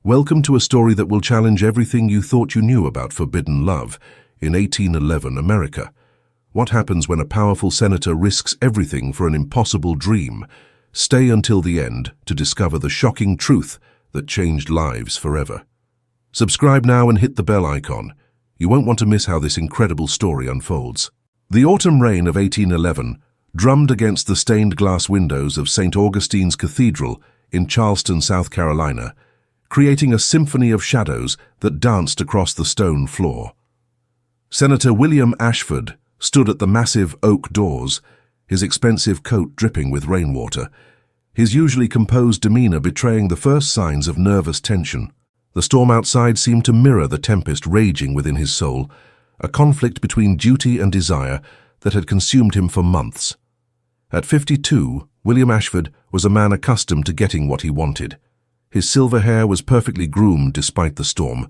Welcome to a story that will challenge everything you thought you knew about forbidden love in 1811 America. What happens when a powerful senator risks everything for an impossible dream? Stay until the end to discover the shocking truth that changed lives forever. Subscribe now and hit the bell icon. You won't want to miss how this incredible story unfolds. The autumn rain of 1811 drummed against the stained glass windows of St. Augustine's Cathedral in Charleston, South Carolina, creating a symphony of shadows that danced across the stone floor. Senator William Ashford stood at the massive oak doors, his expensive coat dripping with rainwater, his usually composed demeanor betraying the first signs of nervous tension. The storm outside seemed to mirror the tempest raging within his soul, a conflict between duty and desire that had consumed him for months. At 52, William Ashford was a man accustomed to getting what he wanted. His silver hair was perfectly groomed despite the storm,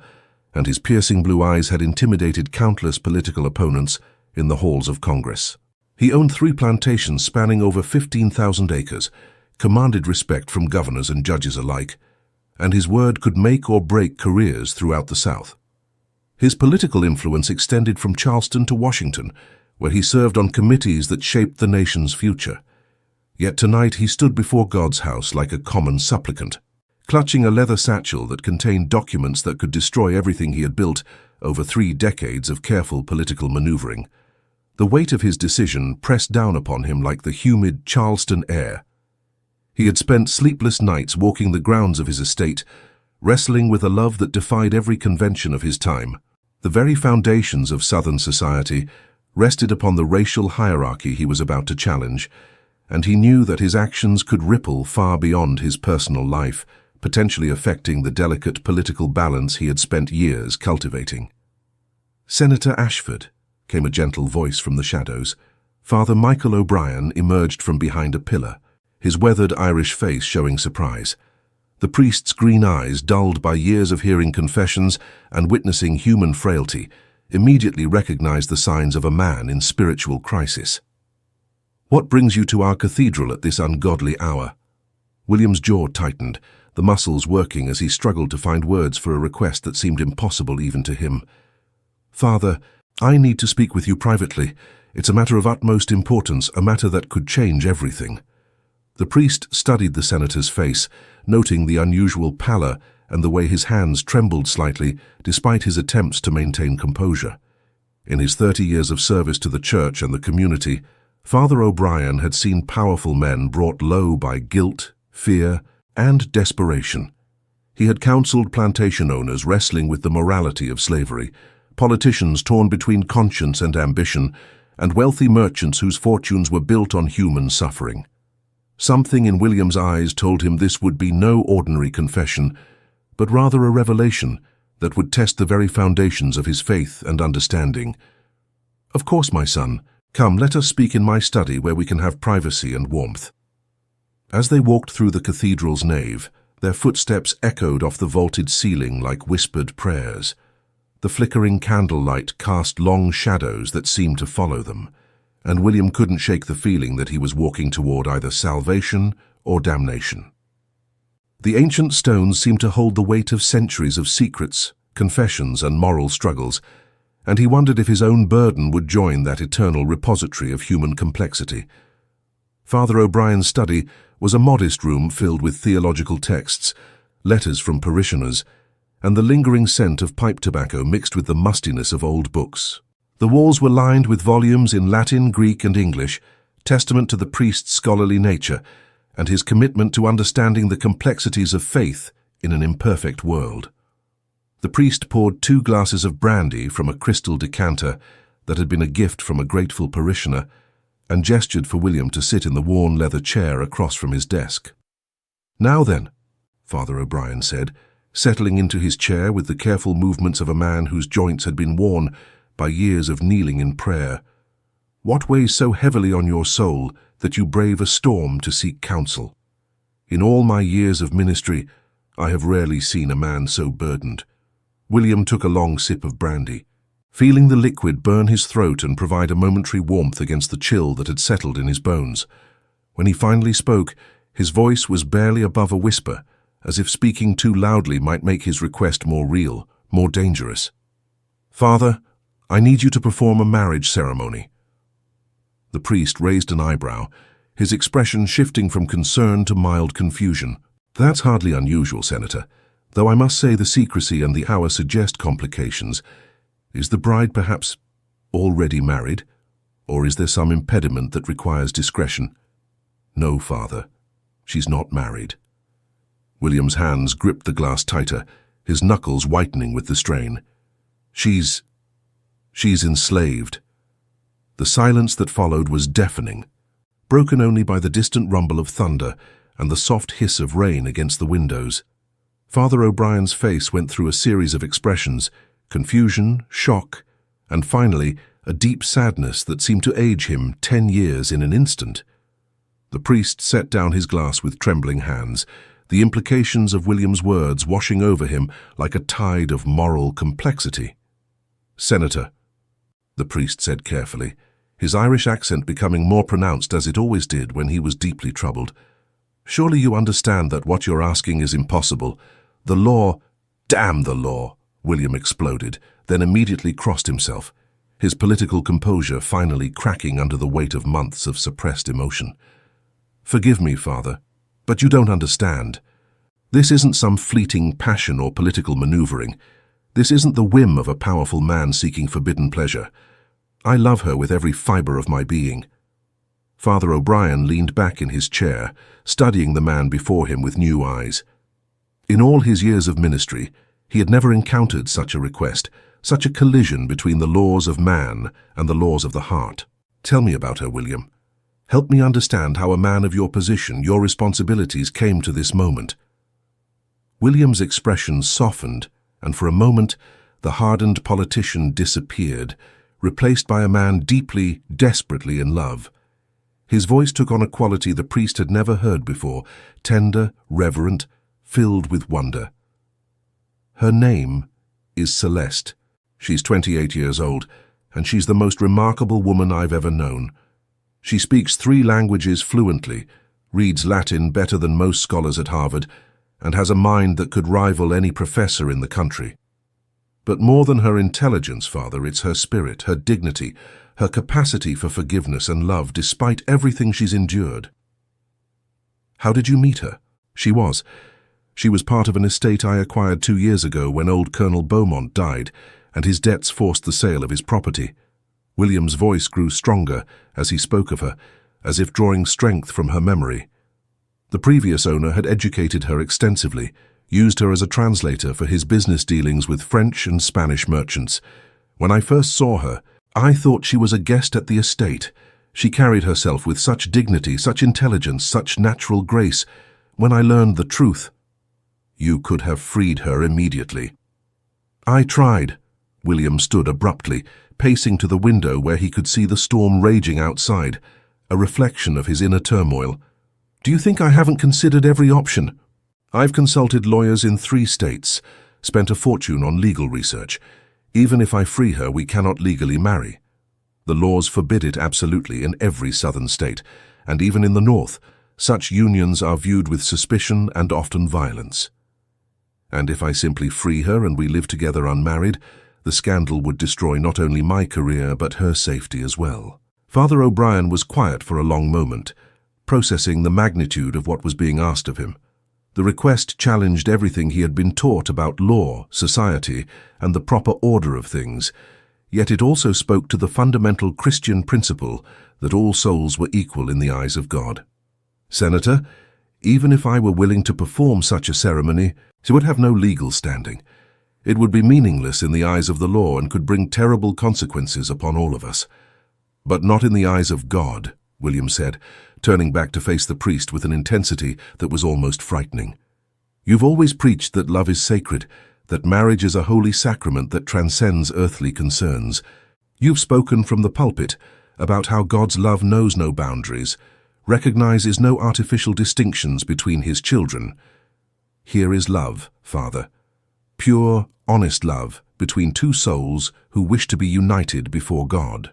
and his piercing blue eyes had intimidated countless political opponents in the halls of Congress. He owned 3 plantations spanning over 15,000 acres, commanded respect from governors and judges alike, and his word could make or break careers throughout the South. His political influence extended from Charleston to Washington, where he served on committees that shaped the nation's future. Yet tonight he stood before God's house like a common supplicant, clutching a leather satchel that contained documents that could destroy everything he had built over 3 decades of careful political maneuvering. The weight of his decision pressed down upon him like the humid Charleston air. He had spent sleepless nights walking the grounds of his estate, wrestling with a love that defied every convention of his time. The very foundations of Southern society rested upon the racial hierarchy he was about to challenge, and he knew that his actions could ripple far beyond his personal life, potentially affecting the delicate political balance he had spent years cultivating. "Senator Ashford," came a gentle voice from the shadows. Father Michael O'Brien emerged from behind a pillar, his weathered Irish face showing surprise. The priest's green eyes, dulled by years of hearing confessions and witnessing human frailty, immediately recognized the signs of a man in spiritual crisis. "What brings you to our cathedral at this ungodly hour?" William's jaw tightened, the muscles working as he struggled to find words for a request that seemed impossible even to him. "Father, I need to speak with you privately. It's a matter of utmost importance, a matter that could change everything." The priest studied the senator's face, noting the unusual pallor and the way his hands trembled slightly despite his attempts to maintain composure. In his 30 years of service to the church and the community, Father O'Brien had seen powerful men brought low by guilt, fear, and desperation. He had counseled plantation owners wrestling with the morality of slavery, politicians torn between conscience and ambition, and wealthy merchants whose fortunes were built on human suffering. Something in William's eyes told him this would be no ordinary confession, but rather a revelation that would test the very foundations of his faith and understanding. "Of course, my son. Come, let us speak in my study where we can have privacy and warmth." As they walked through the cathedral's nave, their footsteps echoed off the vaulted ceiling like whispered prayers. The flickering candlelight cast long shadows that seemed to follow them, and William couldn't shake the feeling that he was walking toward either salvation or damnation. The ancient stones seemed to hold the weight of centuries of secrets, confessions, and moral struggles, and he wondered if his own burden would join that eternal repository of human complexity. Father O'Brien's study was a modest room filled with theological texts, letters from parishioners, and the lingering scent of pipe tobacco mixed with the mustiness of old books. The walls were lined with volumes in Latin, Greek, and English, testament to the priest's scholarly nature and his commitment to understanding the complexities of faith in an imperfect world. The priest poured 2 glasses of brandy from a crystal decanter that had been a gift from a grateful parishioner and gestured for William to sit in the worn leather chair across from his desk. "Now then," Father O'Brien said, settling into his chair with the careful movements of a man whose joints had been worn by years of kneeling in prayer, "what weighs so heavily on your soul that you brave a storm to seek counsel? In all my years of ministry, I have rarely seen a man so burdened." William took a long sip of brandy, feeling the liquid burn his throat and provide a momentary warmth against the chill that had settled in his bones. When he finally spoke, his voice was barely above a whisper, as if speaking too loudly might make his request more real, more dangerous. "Father, I need you to perform a marriage ceremony." The priest raised an eyebrow, his expression shifting from concern to mild confusion. "That's hardly unusual, Senator, though I must say the secrecy and the hour suggest complications. Is the bride perhaps already married, or is there some impediment that requires discretion?" "No, Father, she's not married." William's hands gripped the glass tighter, his knuckles whitening with the strain. She's enslaved." The silence that followed was deafening, broken only by the distant rumble of thunder and the soft hiss of rain against the windows. Father O'Brien's face went through a series of expressions: confusion, shock, and finally a deep sadness that seemed to age him 10 years in an instant. The priest set down his glass with trembling hands, the implications of William's words washing over him like a tide of moral complexity. "Senator," the priest said carefully, his Irish accent becoming more pronounced as it always did when he was deeply troubled, "surely you understand that what you're asking is impossible. The law—" "Damn the law!" William exploded, then immediately crossed himself, his political composure finally cracking under the weight of months of suppressed emotion. "Forgive me, Father, but you don't understand. This isn't some fleeting passion or political maneuvering. This isn't the whim of a powerful man seeking forbidden pleasure. I love her with every fiber of my being." Father O'Brien leaned back in his chair, studying the man before him with new eyes. In all his years of ministry, he had never encountered such a request, such a collision between the laws of man and the laws of the heart. "Tell me about her, William. Help me understand how a man of your position, your responsibilities, came to this moment." William's expression softened, and for a moment the hardened politician disappeared, replaced by a man deeply, desperately in love. His voice took on a quality the priest had never heard before, tender, reverent, filled with wonder. "Her name is Celeste. She's 28 years old, and she's the most remarkable woman I've ever known. She speaks 3 languages fluently, reads Latin better than most scholars at Harvard, and has a mind that could rival any professor in the country. But more than her intelligence, Father, it's her spirit, her dignity, her capacity for forgiveness and love despite everything she's endured." "How did you meet her?" She was part of an estate I acquired 2 years ago when old Colonel Beaumont died, and his debts forced the sale of his property." William's voice grew stronger as he spoke of her, as if drawing strength from her memory. The previous owner had educated her extensively, used her as a translator for his business dealings with French and Spanish merchants. When I first saw her, I thought she was a guest at the estate. She carried herself with such dignity, such intelligence, such natural grace. When I learned the truth, "You could have freed her immediately." "I tried." William stood abruptly, pacing to the window where he could see the storm raging outside, a reflection of his inner turmoil. "Do you think I haven't considered every option? I've consulted lawyers in 3 states, spent a fortune on legal research. Even if I free her, we cannot legally marry. The laws forbid it absolutely in every southern state, and even in the north, such unions are viewed with suspicion and often violence. And if I simply free her and we live together unmarried, the scandal would destroy not only my career but her safety as well." Father O'Brien was quiet for a long moment, processing the magnitude of what was being asked of him. The request challenged everything he had been taught about law, society, and the proper order of things, yet it also spoke to the fundamental Christian principle that all souls were equal in the eyes of God. "Senator, even if I were willing to perform such a ceremony, it would have no legal standing. It would be meaningless in the eyes of the law and could bring terrible consequences upon all of us. But not in the eyes of God," William said, turning back to face the priest with an intensity that was almost frightening. "You've always preached that love is sacred, that marriage is a holy sacrament that transcends earthly concerns. You've spoken from the pulpit about how God's love knows no boundaries, recognizes no artificial distinctions between his children. Here is love, Father. Pure, honest love between 2 souls who wish to be united before God."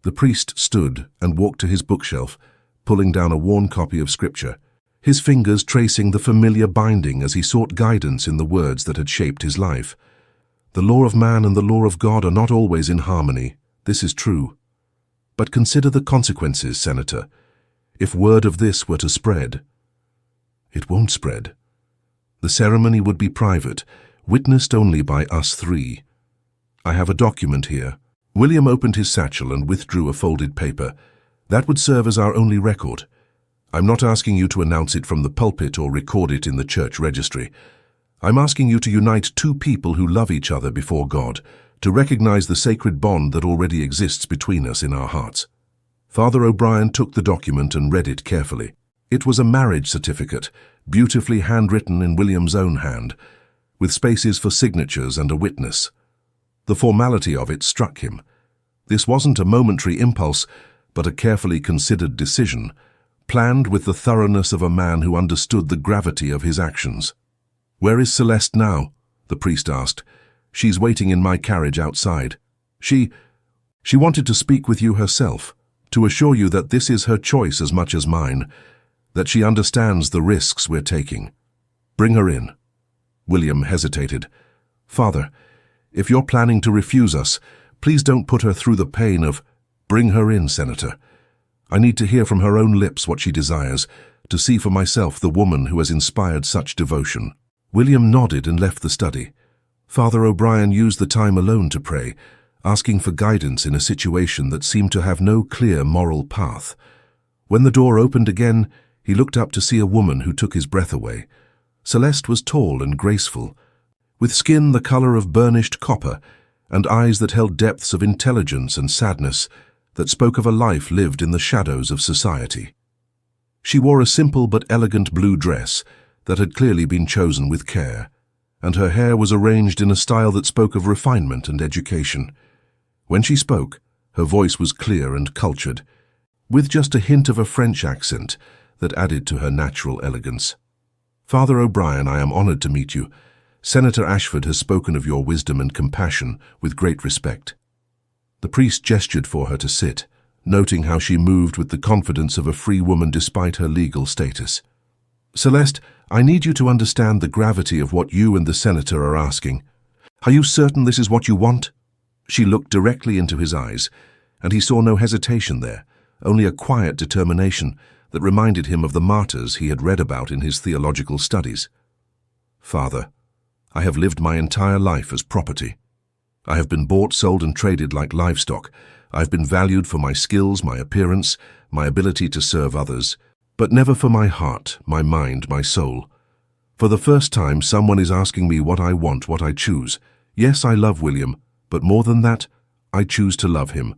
The priest stood and walked to his bookshelf, pulling down a worn copy of Scripture. his fingers tracing the familiar binding as he sought guidance in the words that had shaped his life. The law of man and the law of God are not always in harmony. This is true. But consider the consequences, Senator. If word of this were to spread, it won't spread. The ceremony would be private, witnessed only by us three. I have a document here. William opened his satchel and withdrew a folded paper. That would serve as our only record. I'm not asking you to announce it from the pulpit or record it in the church registry. I'm asking you to unite two people who love each other before God, to recognize the sacred bond that already exists between us in our hearts. Father O'Brien took the document and read it carefully. It was a marriage certificate, beautifully handwritten in William's own hand, with spaces for signatures and a witness. The formality of it struck him. This wasn't a momentary impulse, but a carefully considered decision, planned with the thoroughness of a man who understood the gravity of his actions. "Where is Celeste now?" the priest asked. "She's waiting in my carriage outside. She wanted to speak with you herself, to assure you that this is her choice as much as mine, that she understands the risks we're taking. Bring her in." William hesitated. "Father, if you're planning to refuse us, please don't put her through the pain of—" "Bring her in, Senator. I need to hear from her own lips what she desires, to see for myself the woman who has inspired such devotion." William nodded and left the study. Father O'Brien used the time alone to pray, asking for guidance in a situation that seemed to have no clear moral path. When the door opened again, he looked up to see a woman who took his breath away. Celeste was tall and graceful, with skin the color of burnished copper and eyes that held depths of intelligence and sadness that spoke of a life lived in the shadows of society. She wore a simple but elegant blue dress that had clearly been chosen with care, and her hair was arranged in a style that spoke of refinement and education. When she spoke, her voice was clear and cultured, with just a hint of a French accent that added to her natural elegance. "Father O'Brien, I am honored to meet you. Senator Ashford has spoken of your wisdom and compassion with great respect." The priest gestured for her to sit, noting how she moved with the confidence of a free woman despite her legal status. "Celeste, I need you to understand the gravity of what you and the senator are asking. Are you certain this is what you want?" She looked directly into his eyes, and he saw no hesitation there, only a quiet determination that reminded him of the martyrs he had read about in his theological studies. "Father, I have lived my entire life as property. I have been bought, sold, and traded like livestock. I've been valued for my skills, my appearance, my ability to serve others, but never for my heart, my mind, my soul. For the first time, someone is asking me what I want, what I choose. Yes, I love William, but more than that, I choose to love him.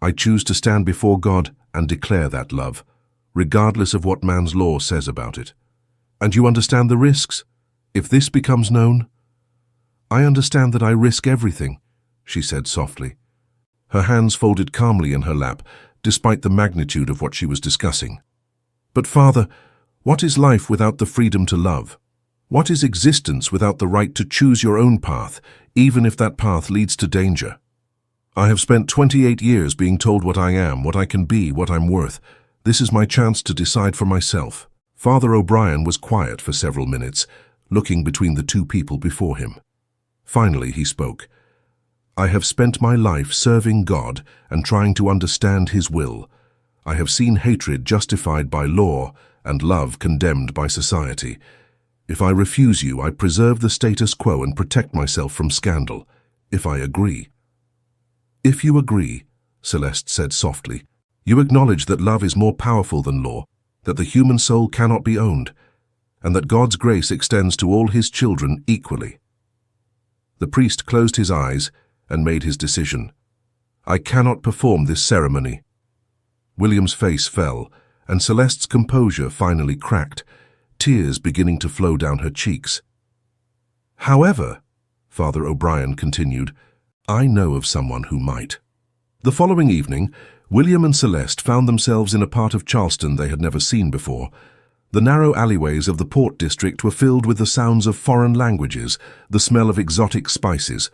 I choose to stand before God and declare that love, regardless of what man's law says about it. And you understand the risks? If this becomes known—" "I understand that I risk everything," she said softly. Her hands folded calmly in her lap, despite the magnitude of what she was discussing. "But Father, what is life without the freedom to love? What is existence without the right to choose your own path, even if that path leads to danger? I have spent 28 years being told what I am, what I can be, what I'm worth. This is my chance to decide for myself." Father O'Brien was quiet for several minutes, looking between the two people before him. Finally, he spoke. "I have spent my life serving God and trying to understand His will. I have seen hatred justified by law and love condemned by society. If I refuse you, I preserve the status quo and protect myself from scandal. If I agree—" "If you agree," Celeste said softly, "you acknowledge that love is more powerful than law, that the human soul cannot be owned, and that God's grace extends to all His children equally." The priest closed his eyes and made his decision. "I cannot perform this ceremony." William's face fell, and Celeste's composure finally cracked, tears beginning to flow down her cheeks. "However," Father O'Brien continued, "I know of someone who might." The following evening, William and Celeste found themselves in a part of Charleston they had never seen before. The narrow alleyways of the Port District were filled with the sounds of foreign languages, the smell of exotic spices,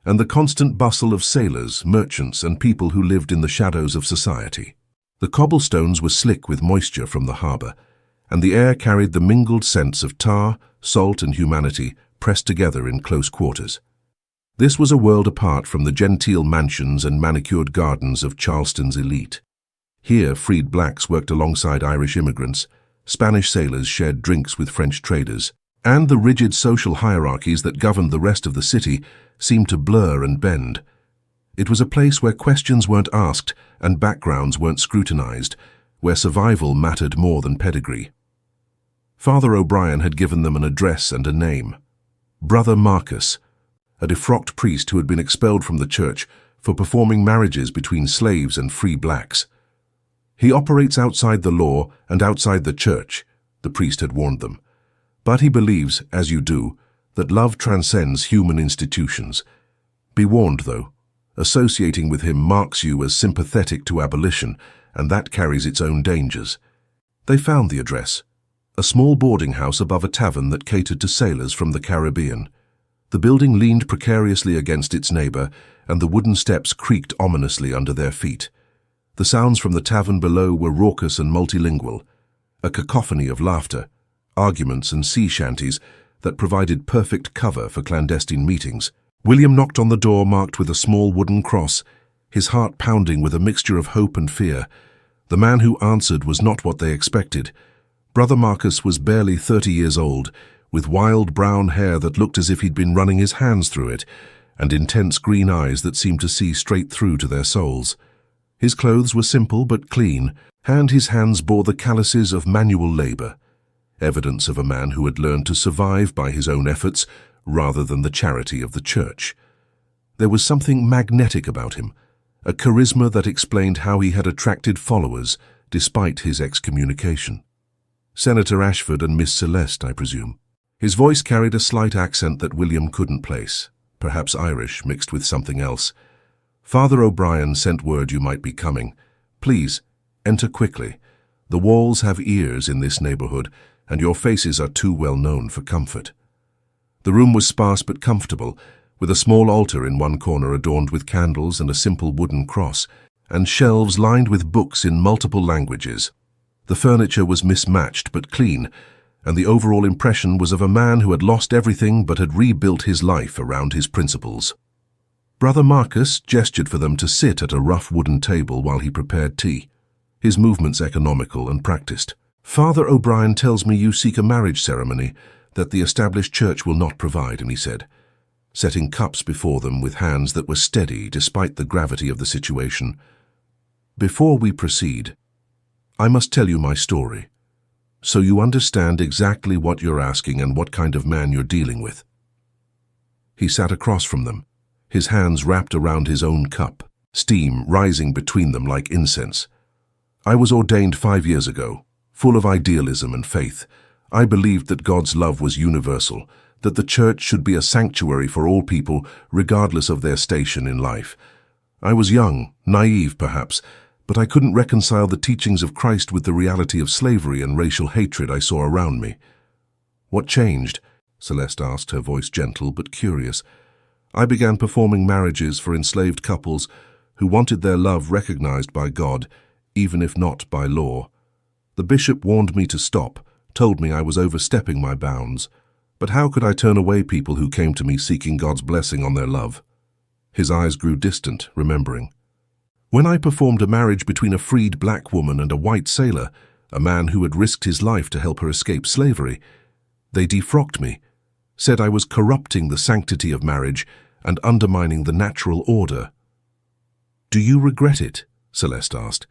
and the constant bustle of sailors, merchants, and people who lived in the shadows of society. The cobblestones were slick with moisture from the harbor, and the air carried the mingled scents of tar, salt, and humanity pressed together in close quarters. This was a world apart from the genteel mansions and manicured gardens of Charleston's elite. Here, freed blacks worked alongside Irish immigrants, Spanish sailors shared drinks with French traders, and the rigid social hierarchies that governed the rest of the city seemed to blur and bend. It was a place where questions weren't asked and backgrounds weren't scrutinized, where survival mattered more than pedigree. Father O'Brien had given them an address and a name. Brother Marcus, a defrocked priest who had been expelled from the church for performing marriages between slaves and free blacks. He operates outside the law and outside the church, the priest had warned them. But he believes, as you do, that love transcends human institutions. Be warned, though. Associating with him marks you as sympathetic to abolition, and that carries its own dangers. They found the address, a small boarding house above a tavern that catered to sailors from the Caribbean. The building leaned precariously against its neighbor, and the wooden steps creaked ominously under their feet. The sounds from the tavern below were raucous and multilingual, a cacophony of laughter, arguments and sea shanties that provided perfect cover for clandestine meetings. William knocked on the door marked with a small wooden cross, his heart pounding with a mixture of hope and fear. The man who answered was not what they expected. Brother Marcus was barely 30 years old, with wild brown hair that looked as if he'd been running his hands through it, and intense green eyes that seemed to see straight through to their souls. His clothes were simple but clean, and his hands bore the calluses of manual labor, evidence of a man who had learned to survive by his own efforts rather than the charity of the church. There was something magnetic about him, a charisma that explained how he had attracted followers despite his excommunication. Senator Ashford and Miss Celeste, I presume. His voice carried a slight accent that William couldn't place, perhaps Irish mixed with something else. Father O'Brien sent word you might be coming. Please, enter quickly. The walls have ears in this neighborhood, and your faces are too well known for comfort. The room was sparse but comfortable, with a small altar in one corner adorned with candles and a simple wooden cross, and shelves lined with books in multiple languages. The furniture was mismatched but clean, and the overall impression was of a man who had lost everything but had rebuilt his life around his principles. Brother Marcus gestured for them to sit at a rough wooden table while he prepared tea, his movements economical and practiced. Father O'Brien tells me you seek a marriage ceremony that the established church will not provide, he said, setting cups before them with hands that were steady despite the gravity of the situation. Before we proceed, I must tell you my story, so you understand exactly what you're asking and what kind of man you're dealing with. He sat across from them, his hands wrapped around his own cup, steam rising between them like incense. I was ordained 5 years ago, full of idealism and faith. I believed that God's love was universal, that the church should be a sanctuary for all people, regardless of their station in life. I was young, naive perhaps, but I couldn't reconcile the teachings of Christ with the reality of slavery and racial hatred I saw around me. What changed? Celeste asked, her voice gentle but curious. I began performing marriages for enslaved couples who wanted their love recognized by God, even if not by law. The bishop warned me to stop, told me I was overstepping my bounds. But how could I turn away people who came to me seeking God's blessing on their love? His eyes grew distant, remembering. When I performed a marriage between a freed black woman and a white sailor, a man who had risked his life to help her escape slavery, they defrocked me, said I was corrupting the sanctity of marriage and undermining the natural order. Do you regret it? Celeste asked.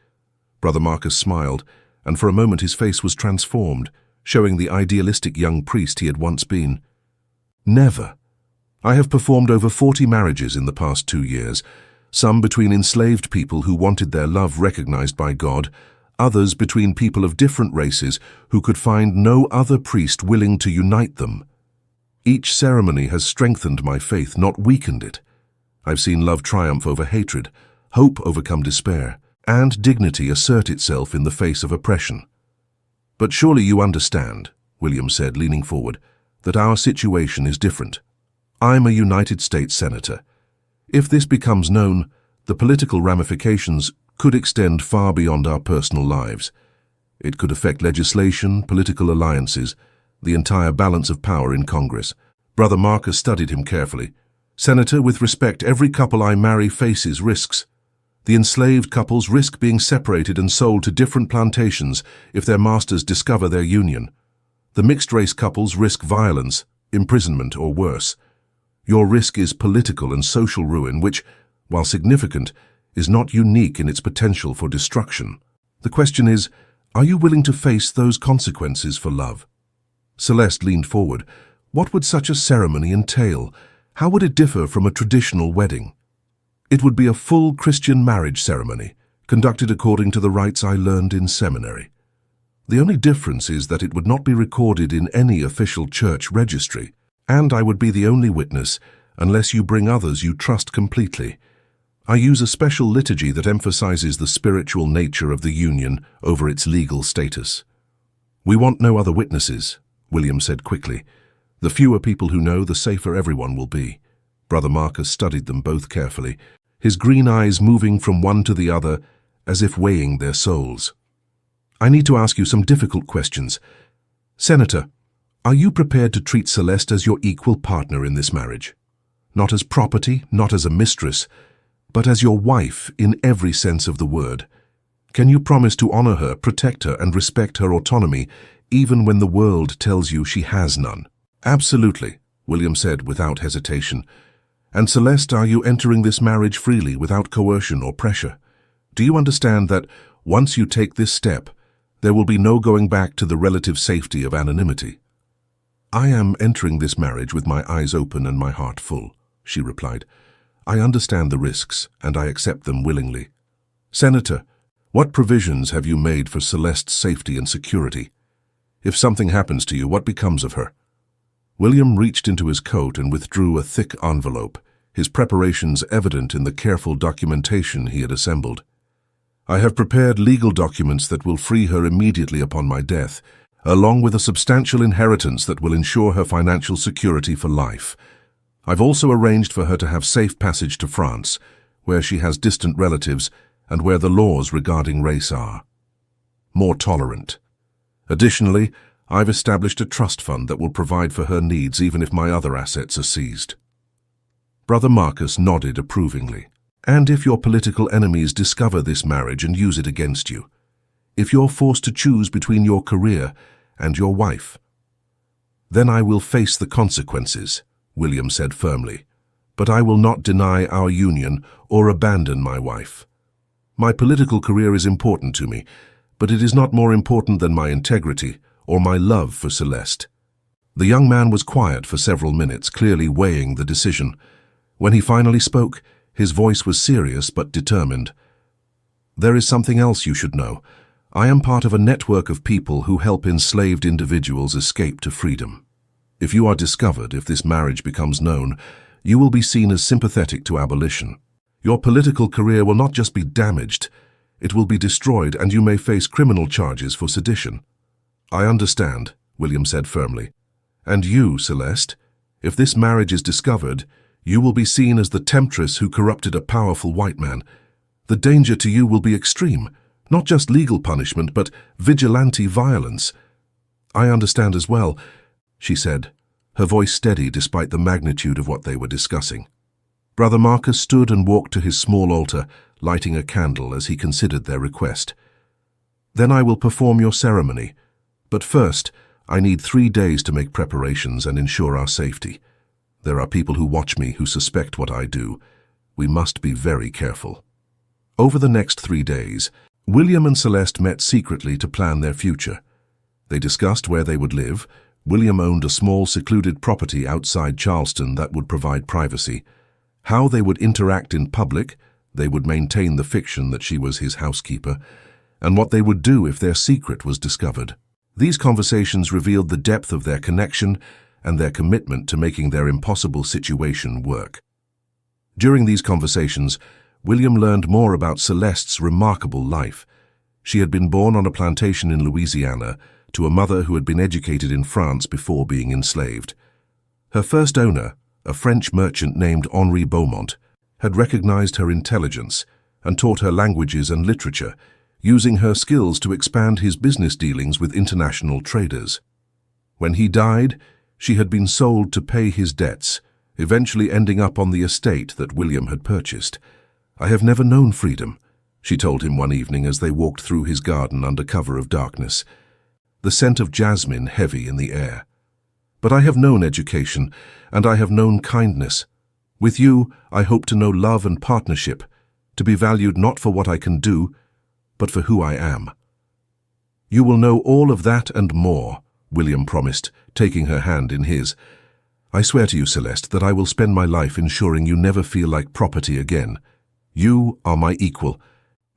Brother Marcus smiled, and for a moment his face was transformed, showing the idealistic young priest he had once been. Never. I have performed over 40 marriages in the past 2 years, some between enslaved people who wanted their love recognized by God, others between people of different races who could find no other priest willing to unite them. Each ceremony has strengthened my faith, not weakened it. I've seen love triumph over hatred, hope overcome despair, and dignity assert itself in the face of oppression. But surely you understand, William said, leaning forward, that our situation is different. I'm a United States Senator. If this becomes known, the political ramifications could extend far beyond our personal lives. It could affect legislation, political alliances, the entire balance of power in Congress. Brother Marcus studied him carefully. Senator, with respect, every couple I marry faces risks. The enslaved couples risk being separated and sold to different plantations if their masters discover their union. The mixed-race couples risk violence, imprisonment, or worse. Your risk is political and social ruin, which, while significant, is not unique in its potential for destruction. The question is, are you willing to face those consequences for love? Celeste leaned forward. What would such a ceremony entail? How would it differ from a traditional wedding? It would be a full Christian marriage ceremony, conducted according to the rites I learned in seminary. The only difference is that it would not be recorded in any official church registry, and I would be the only witness unless you bring others you trust completely. I use a special liturgy that emphasizes the spiritual nature of the union over its legal status. We want no other witnesses, William said quickly. The fewer people who know, the safer everyone will be. Brother Marcus studied them both carefully, his green eyes moving from one to the other as if weighing their souls. I need to ask you some difficult questions. Senator, are you prepared to treat Celeste as your equal partner in this marriage? Not as property, not as a mistress, but as your wife in every sense of the word. Can you promise to honor her, protect her, and respect her autonomy, even when the world tells you she has none? Absolutely, William said without hesitation. And Celeste, are you entering this marriage freely, without coercion or pressure? Do you understand that, once you take this step, there will be no going back to the relative safety of anonymity? I am entering this marriage with my eyes open and my heart full, she replied. I understand the risks, and I accept them willingly. Senator, what provisions have you made for Celeste's safety and security? If something happens to you, what becomes of her? William reached into his coat and withdrew a thick envelope, his preparations evident in the careful documentation he had assembled. I have prepared legal documents that will free her immediately upon my death, along with a substantial inheritance that will ensure her financial security for life. I've also arranged for her to have safe passage to France, where she has distant relatives and where the laws regarding race are more tolerant. Additionally, I've established a trust fund that will provide for her needs even if my other assets are seized. Brother Marcus nodded approvingly. And if your political enemies discover this marriage and use it against you? If you're forced to choose between your career and your wife? Then I will face the consequences, William said firmly. But I will not deny our union or abandon my wife. My political career is important to me, but it is not more important than my integrity or my love for Celeste. The young man was quiet for several minutes, clearly weighing the decision. When he finally spoke, his voice was serious but determined. There is something else you should know. I am part of a network of people who help enslaved individuals escape to freedom. If you are discovered, if this marriage becomes known, you will be seen as sympathetic to abolition. Your political career will not just be damaged, it will be destroyed, and you may face criminal charges for sedition. I understand, William said firmly. And you, Celeste, if this marriage is discovered, you will be seen as the temptress who corrupted a powerful white man. The danger to you will be extreme, not just legal punishment, but vigilante violence. I understand as well, she said, her voice steady despite the magnitude of what they were discussing. Brother Marcus stood and walked to his small altar, lighting a candle as he considered their request. Then I will perform your ceremony. But first, I need 3 days to make preparations and ensure our safety. There are people who watch me who suspect what I do. We must be very careful. Over the next 3 days, William and Celeste met secretly to plan their future. They discussed where they would live. William owned a small secluded property outside Charleston that would provide privacy. How they would interact in public, they would maintain the fiction that she was his housekeeper, and what they would do if their secret was discovered. These conversations revealed the depth of their connection and their commitment to making their impossible situation work. During these conversations, William learned more about Celeste's remarkable life. She had been born on a plantation in Louisiana to a mother who had been educated in France before being enslaved. Her first owner, a French merchant named Henri Beaumont, had recognized her intelligence and taught her languages and literature, using her skills to expand his business dealings with international traders. When he died, she had been sold to pay his debts, eventually ending up on the estate that William had purchased. "I have never known freedom," she told him one evening as they walked through his garden under cover of darkness, the scent of jasmine heavy in the air. "But I have known education, and I have known kindness. With you, I hope to know love and partnership, to be valued not for what I can do, but for who I am." "You will know all of that and more," William promised, taking her hand in his. "I swear to you, Celeste, that I will spend my life ensuring you never feel like property again. You are my equal,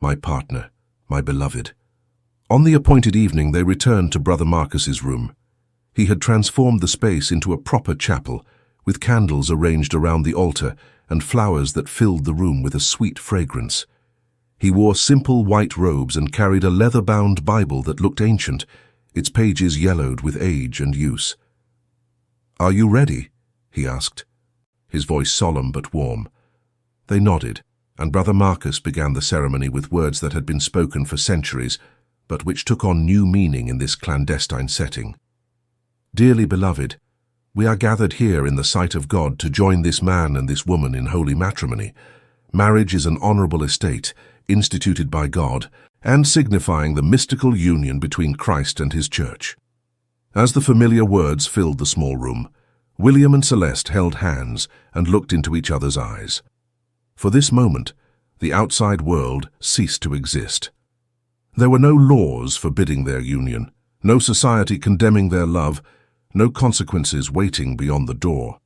my partner, my beloved." On the appointed evening, they returned to Brother Marcus's room. He had transformed the space into a proper chapel, with candles arranged around the altar and flowers that filled the room with a sweet fragrance. He wore simple white robes and carried a leather-bound Bible that looked ancient, its pages yellowed with age and use. "Are you ready?" he asked, his voice solemn but warm. They nodded, and Brother Marcus began the ceremony with words that had been spoken for centuries, but which took on new meaning in this clandestine setting. "Dearly beloved, we are gathered here in the sight of God to join this man and this woman in holy matrimony. Marriage is an honorable estate, instituted by God, and signifying the mystical union between Christ and his church." As the familiar words filled the small room, William and Celeste held hands and looked into each other's eyes. For this moment, the outside world ceased to exist. There were no laws forbidding their union, no society condemning their love, no consequences waiting beyond the door.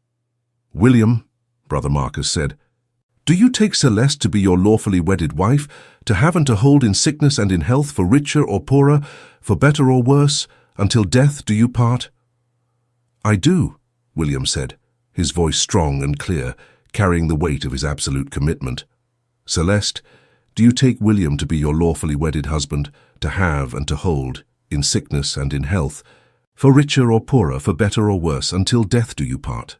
"William," Brother Marcus said, "do you take Celeste to be your lawfully wedded wife, to have and to hold in sickness and in health, for richer or poorer, for better or worse, until death do you part?" "I do," William said, his voice strong and clear, carrying the weight of his absolute commitment. "Celeste, do you take William to be your lawfully wedded husband, to have and to hold, in sickness and in health, for richer or poorer, for better or worse, until death do you part?"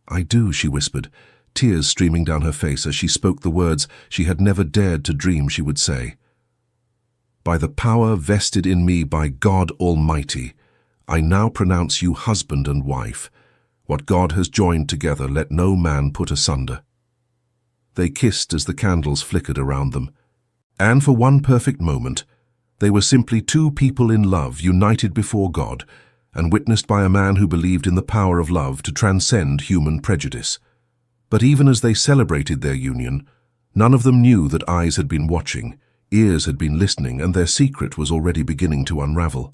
"I do," she whispered, tears streaming down her face as she spoke the words she had never dared to dream she would say. "By the power vested in me by God Almighty, I now pronounce you husband and wife. What God has joined together, let no man put asunder." They kissed as the candles flickered around them, and for one perfect moment, they were simply two people in love, united before God, and witnessed by a man who believed in the power of love to transcend human prejudice. But even as they celebrated their union, none of them knew that eyes had been watching, ears had been listening, and their secret was already beginning to unravel.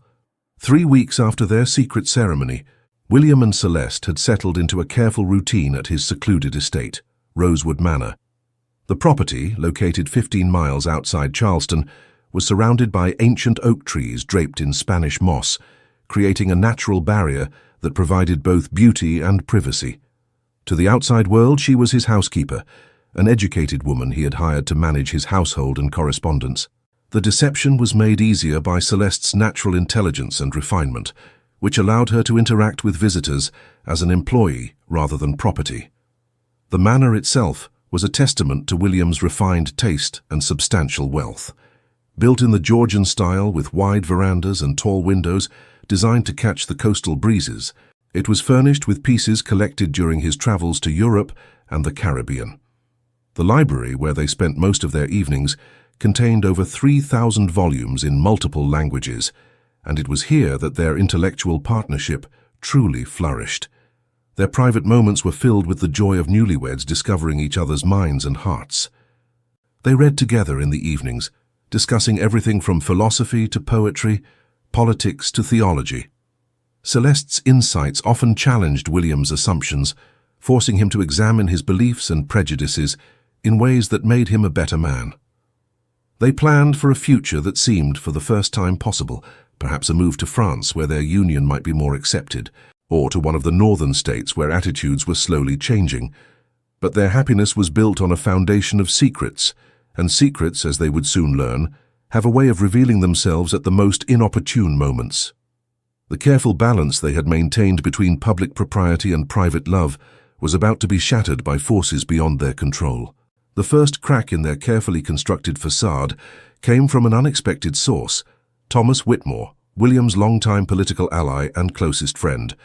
3 weeks after their secret ceremony, William and Celeste had settled into a careful routine at his secluded estate, Rosewood Manor. The property, located 15 miles outside Charleston, was surrounded by ancient oak trees draped in Spanish moss, creating a natural barrier that provided both beauty and privacy. To the outside world, she was his housekeeper, an educated woman he had hired to manage his household and correspondence. The deception was made easier by Celeste's natural intelligence and refinement, which allowed her to interact with visitors as an employee rather than property. The manor itself was a testament to William's refined taste and substantial wealth. Built in the Georgian style with wide verandas and tall windows designed to catch the coastal breezes, it was furnished with pieces collected during his travels to Europe and the Caribbean. The library, where they spent most of their evenings, contained over 3,000 volumes in multiple languages, and it was here that their intellectual partnership truly flourished. Their private moments were filled with the joy of newlyweds discovering each other's minds and hearts. They read together in the evenings, discussing everything from philosophy to poetry, politics to theology. Celeste's insights often challenged William's assumptions, forcing him to examine his beliefs and prejudices in ways that made him a better man. They planned for a future that seemed, for the first time possible, perhaps a move to France where their union might be more accepted, or to one of the northern states where attitudes were slowly changing. But their happiness was built on a foundation of secrets, and secrets, as they would soon learn, have a way of revealing themselves at the most inopportune moments. The careful balance they had maintained between public propriety and private love was about to be shattered by forces beyond their control. The first crack in their carefully constructed facade came from an unexpected source: Thomas Whitmore, William's longtime political ally and closest friend.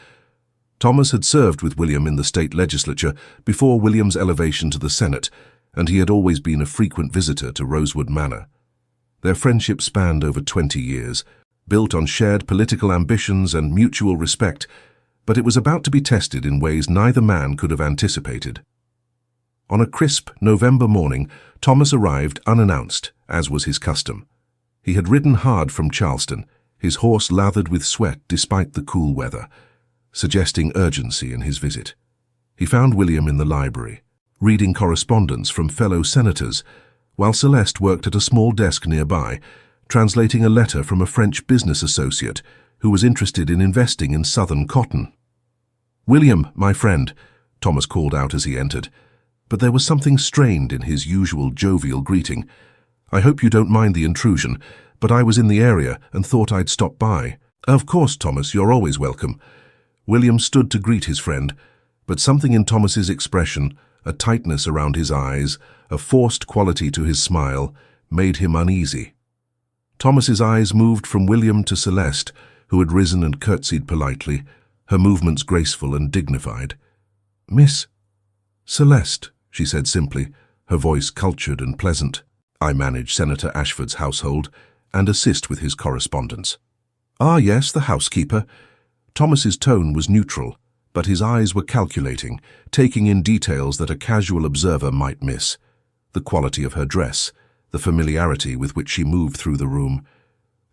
Thomas had served with William in the state legislature before William's elevation to the Senate, and he had always been a frequent visitor to Rosewood Manor. Their friendship spanned over 20 years, built on shared political ambitions and mutual respect, but it was about to be tested in ways neither man could have anticipated. On a crisp November morning, Thomas arrived unannounced, as was his custom. He had ridden hard from Charleston, his horse lathered with sweat despite the cool weather, suggesting urgency in his visit. He found William in the library, reading correspondence from fellow senators, while Celeste worked at a small desk nearby, translating a letter from a French business associate who was interested in investing in southern cotton. "William, my friend," Thomas called out as he entered, but there was something strained in his usual jovial greeting. "I hope you don't mind the intrusion, but I was in the area and thought I'd stop by." "Of course, Thomas, you're always welcome." William stood to greet his friend, but something in Thomas's expression, a tightness around his eyes, a forced quality to his smile, made him uneasy. Thomas's eyes moved from William to Celeste, who had risen and curtsied politely, her movements graceful and dignified. "Miss Celeste," she said simply, her voice cultured and pleasant. "I manage Senator Ashford's household and assist with his correspondence." "Ah, yes, the housekeeper." Thomas's tone was neutral, but his eyes were calculating, taking in details that a casual observer might miss. The quality of her dress, the familiarity with which she moved through the room,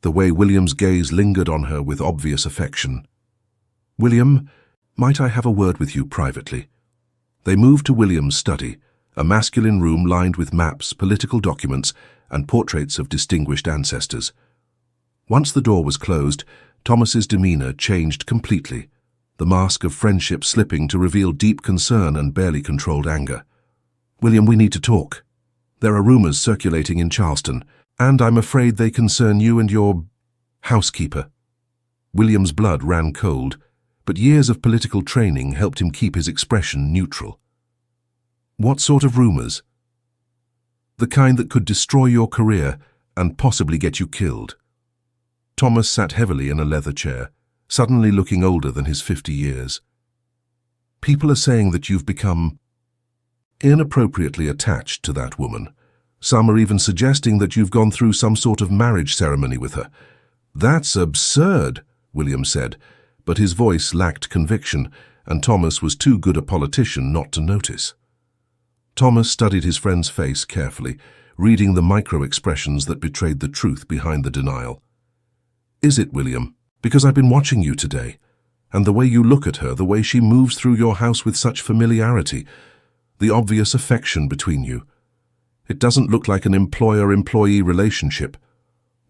the way William's gaze lingered on her with obvious affection. "William, might I have a word with you privately?" They moved to William's study, a masculine room lined with maps, political documents, and portraits of distinguished ancestors. Once the door was closed, Thomas's demeanor changed completely, the mask of friendship slipping to reveal deep concern and barely controlled anger. "William, we need to talk. There are rumors circulating in Charleston, and I'm afraid they concern you and your housekeeper." William's blood ran cold, but years of political training helped him keep his expression neutral. "What sort of rumors?" "The kind that could destroy your career and possibly get you killed." Thomas sat heavily in a leather chair, suddenly looking older than his 50 years. "People are saying that you've become inappropriately attached to that woman. Some are even suggesting that you've gone through some sort of marriage ceremony with her." "That's absurd," William said, but his voice lacked conviction, and Thomas was too good a politician not to notice. Thomas studied his friend's face carefully, reading the micro-expressions that betrayed the truth behind the denial. "Is it, William? Because I've been watching you today, and the way you look at her, the way she moves through your house with such familiarity, the obvious affection between you. It doesn't look like an employer-employee relationship."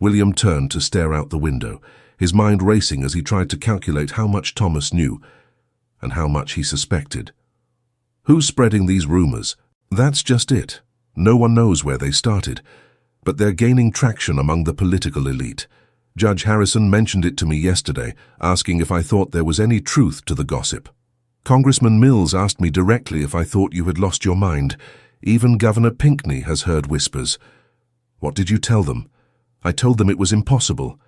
William turned to stare out the window, his mind racing as he tried to calculate how much Thomas knew and how much he suspected. "Who's spreading these rumors?" "That's just it. No one knows where they started, but they're gaining traction among the political elite. Judge Harrison mentioned it to me yesterday, asking if I thought there was any truth to the gossip. Congressman Mills asked me directly if I thought you had lost your mind. Even Governor Pinckney has heard whispers." "What did you tell them?" "I told them it was impossible,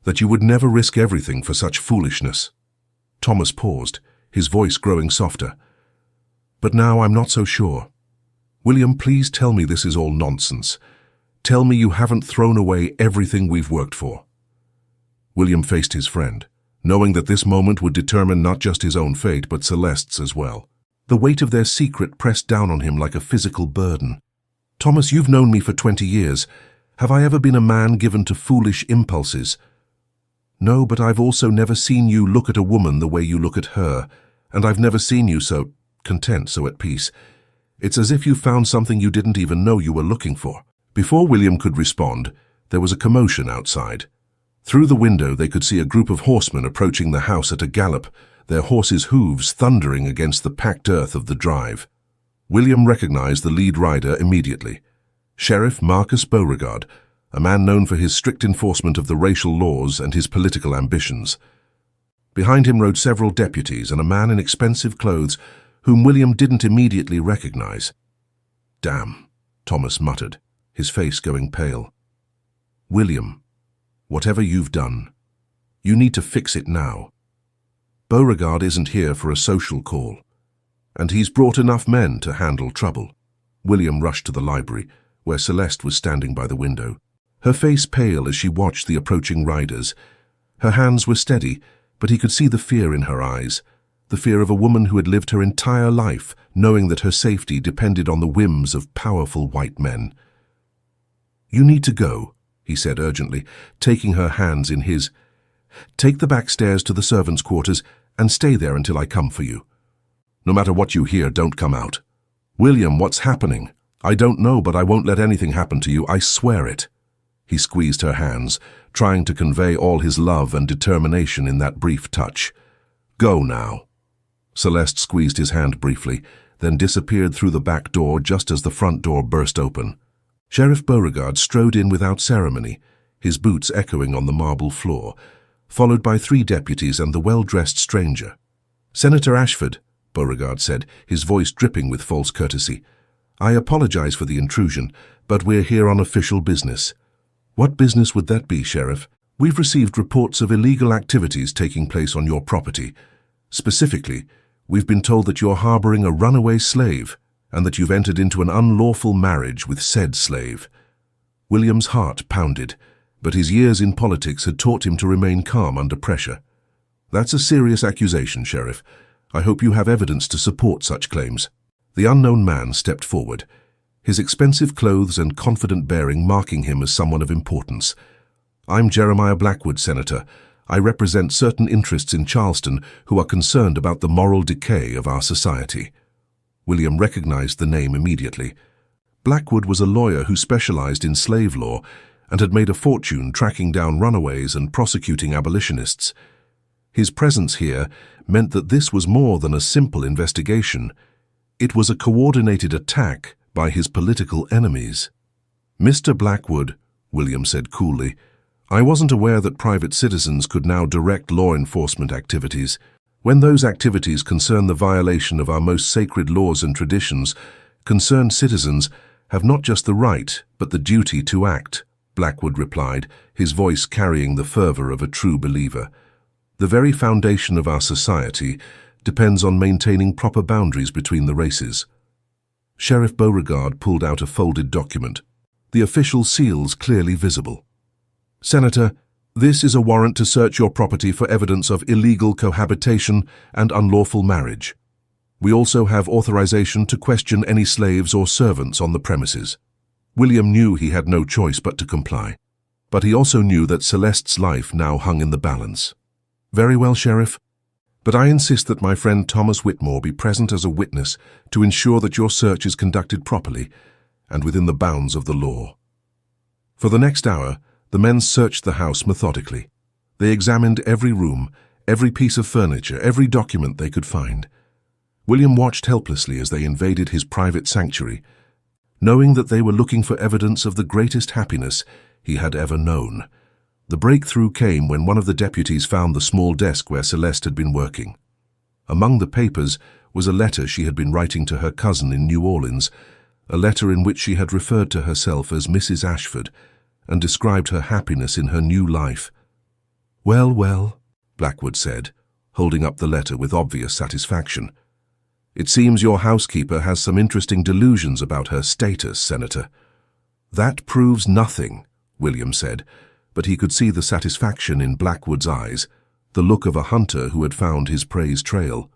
that you would never risk everything for such foolishness." Thomas paused, his voice growing softer. "But now I'm not so sure. William, please tell me this is all nonsense. Tell me you haven't thrown away everything we've worked for." William faced his friend, knowing that this moment would determine not just his own fate, but Celeste's as well. The weight of their secret pressed down on him like a physical burden. "Thomas, you've known me for 20 years. Have I ever been a man given to foolish impulses?" "No, but I've also never seen you look at a woman the way you look at her, and I've never seen you so content, so at peace. It's as if you found something you didn't even know you were looking for." Before William could respond, there was a commotion outside. Through the window they could see a group of horsemen approaching the house at a gallop, their horses' hooves thundering against the packed earth of the drive. William recognized the lead rider immediately. Sheriff Marcus Beauregard, a man known for his strict enforcement of the racial laws and his political ambitions. Behind him rode several deputies and a man in expensive clothes whom William didn't immediately recognize. "Damn," Thomas muttered, his face going pale. "William, whatever you've done, you need to fix it now. Beauregard isn't here for a social call, and he's brought enough men to handle trouble." William rushed to the library, where Celeste was standing by the window, her face pale as she watched the approaching riders. Her hands were steady, but he could see the fear in her eyes, the fear of a woman who had lived her entire life knowing that her safety depended on the whims of powerful white men. "You need to go," he said urgently, taking her hands in his. "Take the back stairs to the servants' quarters and stay there until I come for you. No matter what you hear, don't come out." "William, what's happening?" "I don't know, but I won't let anything happen to you, I swear it." He squeezed her hands, trying to convey all his love and determination in that brief touch. "Go now." Celeste squeezed his hand briefly, then disappeared through the back door just as the front door burst open. Sheriff Beauregard strode in without ceremony, his boots echoing on the marble floor, followed by 3 deputies and the well-dressed stranger. "Senator Ashford," Beauregard said, his voice dripping with false courtesy, "I apologize for the intrusion, but we're here on official business." "What business would that be, Sheriff?" "We've received reports of illegal activities taking place on your property. Specifically, we've been told that you're harboring a runaway slave and that you've entered into an unlawful marriage with said slave." William's heart pounded, but his years in politics had taught him to remain calm under pressure. "That's a serious accusation, Sheriff. I hope you have evidence to support such claims." The unknown man stepped forward, his expensive clothes and confident bearing marking him as someone of importance. "I'm Jeremiah Blackwood, Senator. I represent certain interests in Charleston who are concerned about the moral decay of our society." William recognized the name immediately. Blackwood was a lawyer who specialized in slave law and had made a fortune tracking down runaways and prosecuting abolitionists. His presence here meant that this was more than a simple investigation. It was a coordinated attack by his political enemies. "Mr. Blackwood," William said coolly, "I wasn't aware that private citizens could now direct law enforcement activities. When those activities concern the violation of our most sacred laws and traditions, concerned citizens have not just the right, but the duty to act," Blackwood replied, his voice carrying the fervor of a true believer. "The very foundation of our society depends on maintaining proper boundaries between the races." Sheriff Beauregard pulled out a folded document, the official seals clearly visible. "Senator, this is a warrant to search your property for evidence of illegal cohabitation and unlawful marriage. We also have authorization to question any slaves or servants on the premises." William knew he had no choice but to comply, but he also knew that Celeste's life now hung in the balance. "Very well, Sheriff, but I insist that my friend Thomas Whitmore be present as a witness to ensure that your search is conducted properly and within the bounds of the law." For the next hour, the men searched the house methodically. They examined every room, every piece of furniture, every document they could find. William watched helplessly as they invaded his private sanctuary, knowing that they were looking for evidence of the greatest happiness he had ever known. The breakthrough came when one of the deputies found the small desk where Celeste had been working. Among the papers was a letter she had been writing to her cousin in New Orleans, a letter in which she had referred to herself as Mrs. Ashford and described her happiness in her new life. "Well, well," Blackwood said, holding up the letter with obvious satisfaction. "It seems your housekeeper has some interesting delusions about her status, Senator." "That proves nothing," William said, but he could see the satisfaction in Blackwood's eyes, the look of a hunter who had found his prey's trail.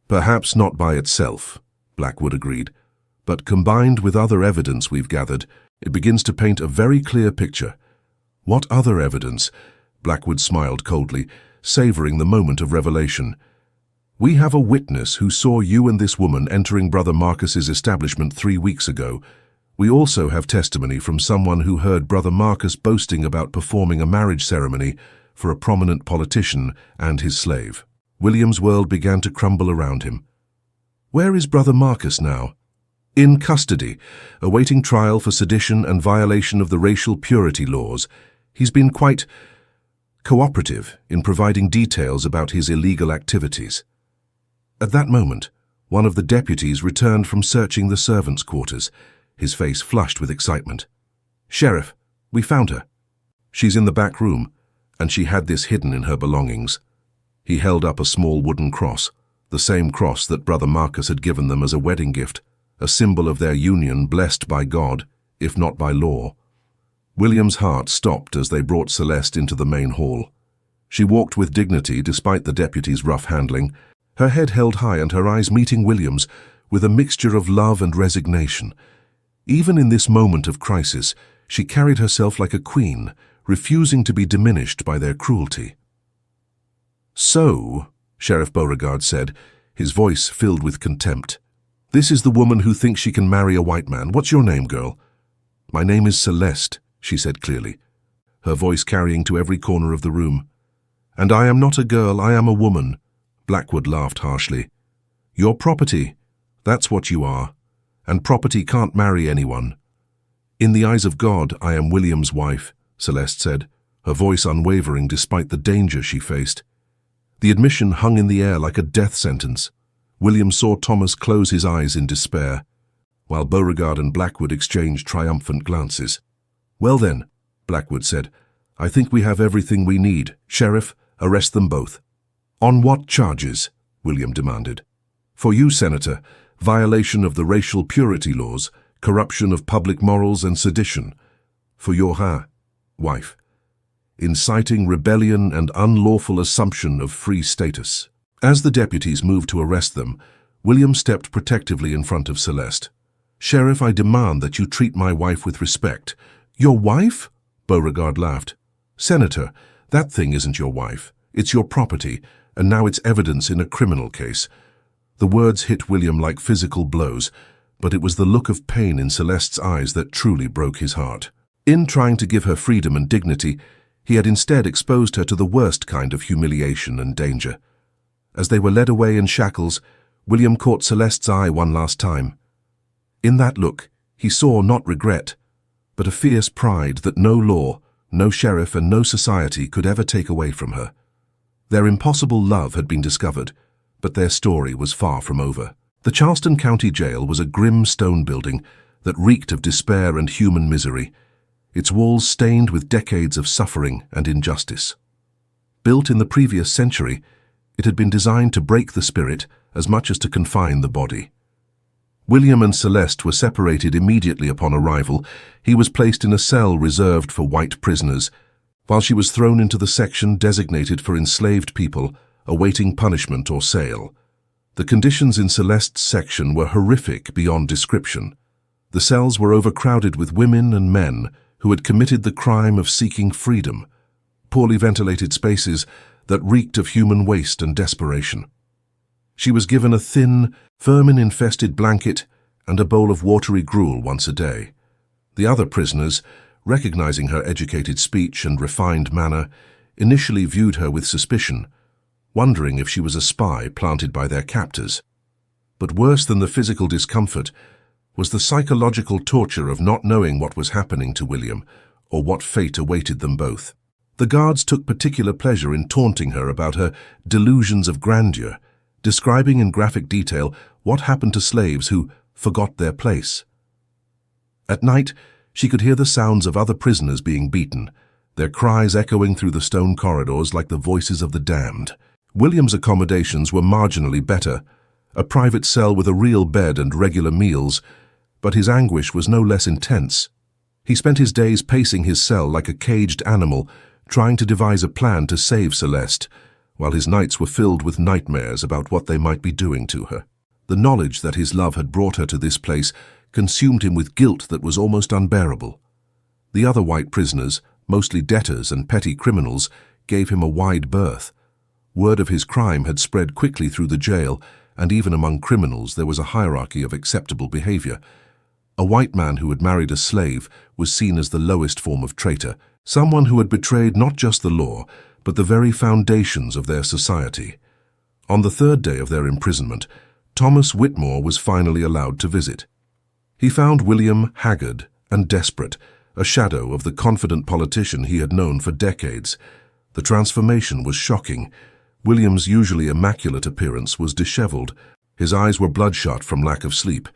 "Perhaps not by itself," Blackwood agreed, "but combined with other evidence we've gathered, it begins to paint a very clear picture." "What other evidence?" Blackwood smiled coldly, savoring the moment of revelation. "We have a witness who saw you and this woman entering Brother Marcus's establishment 3 weeks ago. We also have testimony from someone who heard Brother Marcus boasting about performing a marriage ceremony for a prominent politician and his slave." William's world began to crumble around him. "Where is Brother Marcus now?" "In custody, awaiting trial for sedition and violation of the racial purity laws. He's been quite cooperative in providing details about his illegal activities." At that moment, one of the deputies returned from searching the servants' quarters. his face flushed with excitement. "Sheriff, we found her. She's in the back room, and she had this hidden in her belongings." He held up a small wooden cross, the same cross that Brother Marcus had given them as a wedding gift, a symbol of their union blessed by God, if not by law. William's heart stopped as they brought Celeste into the main hall. She walked with dignity despite the deputy's rough handling, her head held high and her eyes meeting William's with a mixture of love and resignation. Even in this moment of crisis, she carried herself like a queen, refusing to be diminished by their cruelty. "So," Sheriff Beauregard said, his voice filled with contempt, "this is the woman who thinks she can marry a white man. What's your name, girl?" "My name is Celeste," she said clearly, her voice carrying to every corner of the room. "And I am not a girl, I am a woman," Blackwood laughed harshly. "Your property, that's what you are, and property can't marry anyone." "In the eyes of God, I am William's wife," Celeste said, her voice unwavering despite the danger she faced. The admission hung in the air like a death sentence. William saw Thomas close his eyes in despair, while Beauregard and Blackwood exchanged triumphant glances. "Well then," Blackwood said, "I think we have everything we need. Sheriff, arrest them both." "On what charges?" William demanded. "For you, Senator, violation of the racial purity laws, corruption of public morals and sedition. For your wife, inciting rebellion and unlawful assumption of free status." As the deputies moved to arrest them, William stepped protectively in front of Celeste. "Sheriff, I demand that you treat my wife with respect." "Your wife?" Beauregard laughed. "Senator, that thing isn't your wife. It's your property, and now it's evidence in a criminal case." The words hit William like physical blows, but it was the look of pain in Celeste's eyes that truly broke his heart. In trying to give her freedom and dignity, he had instead exposed her to the worst kind of humiliation and danger. As they were led away in shackles, William caught Celeste's eye one last time. In that look, he saw not regret, but a fierce pride that no law, no sheriff, and no society could ever take away from her. Their impossible love had been discovered, but their story was far from over. The Charleston County Jail was a grim stone building that reeked of despair and human misery, its walls stained with decades of suffering and injustice. Built in the previous century, it had been designed to break the spirit as much as to confine the body. William and Celeste were separated immediately upon arrival. He was placed in a cell reserved for white prisoners, while she was thrown into the section designated for enslaved people awaiting punishment or sale. The conditions in Celeste's section were horrific beyond description. The cells were overcrowded with women and men who had committed the crime of seeking freedom, poorly ventilated spaces that reeked of human waste and desperation. She was given a thin, vermin-infested blanket and a bowl of watery gruel once a day. The other prisoners, recognizing her educated speech and refined manner, initially viewed her with suspicion, wondering if she was a spy planted by their captors. But worse than the physical discomfort was the psychological torture of not knowing what was happening to William or what fate awaited them both. The guards took particular pleasure in taunting her about her delusions of grandeur, describing in graphic detail what happened to slaves who forgot their place. At night, she could hear the sounds of other prisoners being beaten, their cries echoing through the stone corridors like the voices of the damned. William's accommodations were marginally better, a private cell with a real bed and regular meals, but his anguish was no less intense. He spent his days pacing his cell like a caged animal, trying to devise a plan to save Celeste, while his nights were filled with nightmares about what they might be doing to her. The knowledge that his love had brought her to this place consumed him with guilt that was almost unbearable. The other white prisoners, mostly debtors and petty criminals, gave him a wide berth. Word of his crime had spread quickly through the jail, and even among criminals there was a hierarchy of acceptable behavior. A white man who had married a slave was seen as the lowest form of traitor, someone who had betrayed not just the law, but the very foundations of their society. On the third day of their imprisonment, Thomas Whitmore was finally allowed to visit. He found William haggard and desperate, a shadow of the confident politician he had known for decades. The transformation was shocking. William's usually immaculate appearance was disheveled. His eyes were bloodshot from lack of sleep,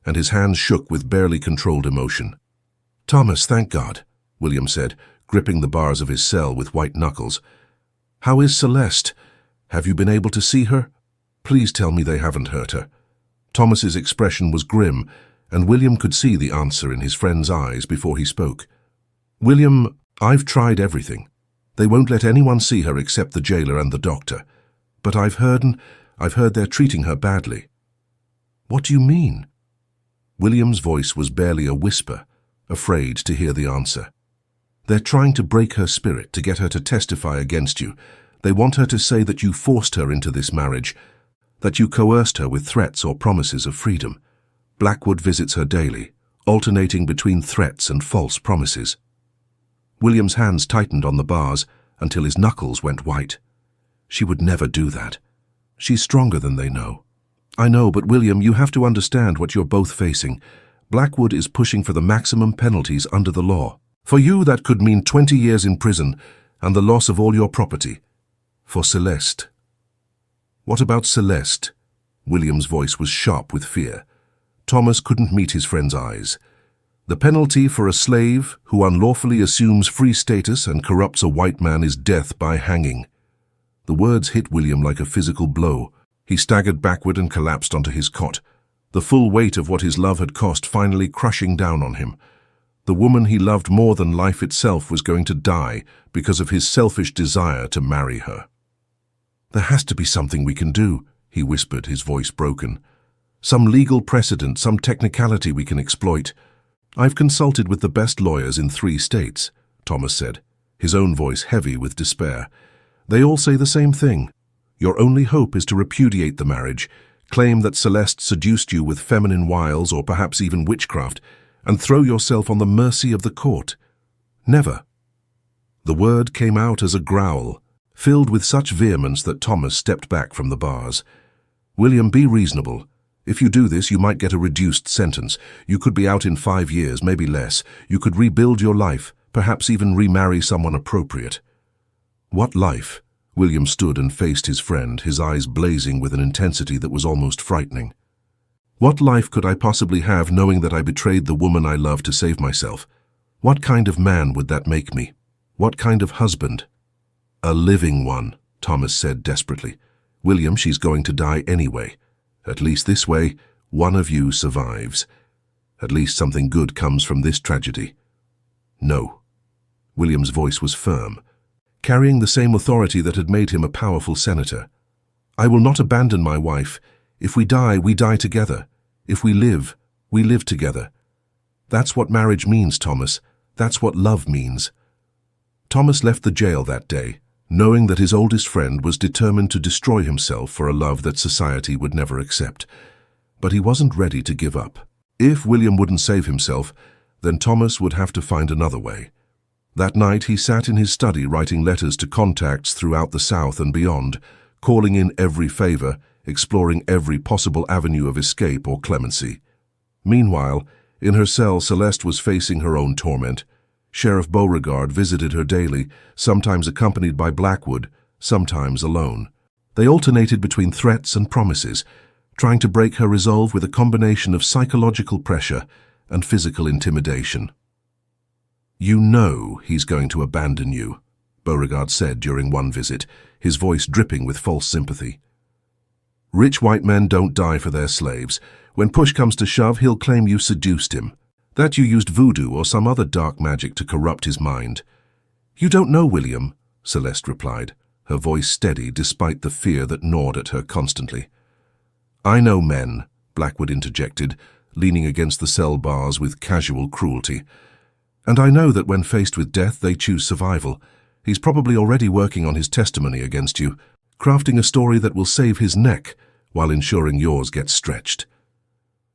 and his hands shook with barely controlled emotion. "Thomas, thank God," William said, gripping the bars of his cell with white knuckles. "How is Celeste? Have you been able to see her? Please tell me they haven't hurt her." Thomas's expression was grim, and William could see the answer in his friend's eyes before he spoke. "William, I've tried everything. They won't let anyone see her except the jailer and the doctor. But I've heard they're treating her badly." "What do you mean?" William's voice was barely a whisper, afraid to hear the answer. "They're trying to break her spirit, to get her to testify against you. They want her to say that you forced her into this marriage, that you coerced her with threats or promises of freedom. Blackwood visits her daily, alternating between threats and false promises." William's hands tightened on the bars until his knuckles went white. "She would never do that. She's stronger than they know." "I know, but William, you have to understand what you're both facing. Blackwood is pushing for the maximum penalties under the law. For you, that could mean 20 years in prison and the loss of all your property. For Celeste." "What about Celeste?" William's voice was sharp with fear. Thomas couldn't meet his friend's eyes. "The penalty for a slave who unlawfully assumes free status and corrupts a white man is death by hanging." The words hit William like a physical blow. He staggered backward and collapsed onto his cot, the full weight of what his love had cost finally crushing down on him. The woman he loved more than life itself was going to die because of his selfish desire to marry her. "There has to be something we can do," he whispered, his voice broken. "Some legal precedent, some technicality we can exploit." "I've consulted with the best lawyers in 3 states, Thomas said, his own voice heavy with despair. "They all say the same thing. Your only hope is to repudiate the marriage, claim that Celeste seduced you with feminine wiles or perhaps even witchcraft, and throw yourself on the mercy of the court. Never." The word came out as a growl, filled with such vehemence that Thomas stepped back from the bars. "William, be reasonable. If you do this, you might get a reduced sentence. You could be out in 5 years, maybe less. You could rebuild your life, perhaps even remarry someone appropriate." "What life?" William stood and faced his friend, his eyes blazing with an intensity that was almost frightening. "What life could I possibly have knowing that I betrayed the woman I love to save myself? What kind of man would that make me? What kind of husband?" "A living one," Thomas said desperately. "William, she's going to die anyway. At least this way, one of you survives. At least something good comes from this tragedy." "No." William's voice was firm, carrying the same authority that had made him a powerful senator. "I will not abandon my wife. If we die together. If we live together. That's what marriage means, Thomas. That's what love means." Thomas left the jail that day, knowing that his oldest friend was determined to destroy himself for a love that society would never accept. But he wasn't ready to give up. If William wouldn't save himself, then Thomas would have to find another way. That night he sat in his study writing letters to contacts throughout the South and beyond, calling in every favor, exploring every possible avenue of escape or clemency. Meanwhile, in her cell, Celeste was facing her own torment. Sheriff Beauregard visited her daily, sometimes accompanied by Blackwood, sometimes alone. They alternated between threats and promises, trying to break her resolve with a combination of psychological pressure and physical intimidation. "You know he's going to abandon you," Beauregard said during one visit, his voice dripping with false sympathy. "Rich white men don't die for their slaves. When push comes to shove, he'll claim you seduced him, that you used voodoo or some other dark magic to corrupt his mind." "You don't know, William," Celeste replied, her voice steady despite the fear that gnawed at her constantly. "I know men," Blackwood interjected, leaning against the cell bars with casual cruelty. "And I know that when faced with death, they choose survival. He's probably already working on his testimony against you, crafting a story that will save his neck while ensuring yours gets stretched."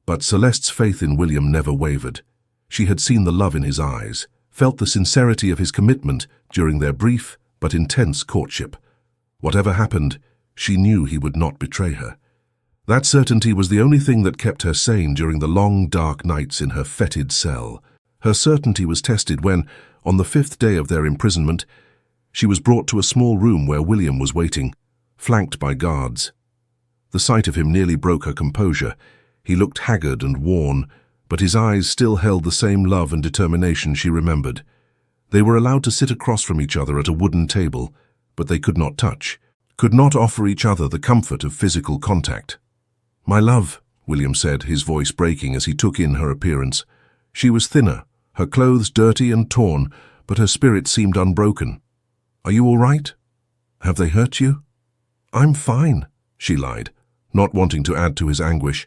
But Celeste's faith in William never wavered. She had seen the love in his eyes, felt the sincerity of his commitment during their brief but intense courtship. Whatever happened, she knew he would not betray her. That certainty was the only thing that kept her sane during the long, dark nights in her fetid cell. Her certainty was tested when, on the 5th day of their imprisonment, she was brought to a small room where William was waiting, flanked by guards. The sight of him nearly broke her composure. He looked haggard and worn, but his eyes still held the same love and determination she remembered. They were allowed to sit across from each other at a wooden table, but they could not touch, could not offer each other the comfort of physical contact. "My love," William said, his voice breaking as he took in her appearance. She was thinner, her clothes dirty and torn, but her spirit seemed unbroken. "Are you all right? Have they hurt you?" "I'm fine," she lied, not wanting to add to his anguish.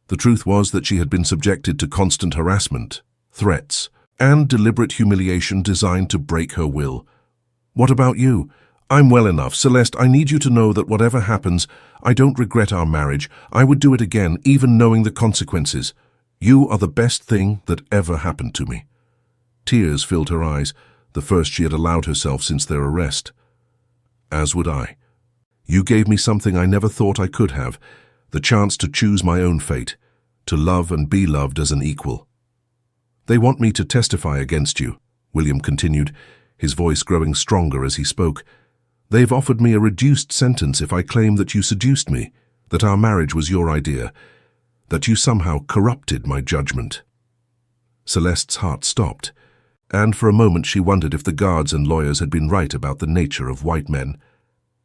The truth was that she had been subjected to constant harassment, threats, and deliberate humiliation designed to break her will. "What about you?" "I'm well enough. Celeste, I need you to know that whatever happens, I don't regret our marriage. I would do it again, even knowing the consequences. You are the best thing that ever happened to me." Tears filled her eyes, the first she had allowed herself since their arrest. "As would I. You gave me something I never thought I could have, the chance to choose my own fate, to love and be loved as an equal." "They want me to testify against you," William continued, his voice growing stronger as he spoke. "They've offered me a reduced sentence if I claim that you seduced me, that our marriage was your idea, that you somehow corrupted my judgment." Celeste's heart stopped, and for a moment she wondered if the guards and lawyers had been right about the nature of white men.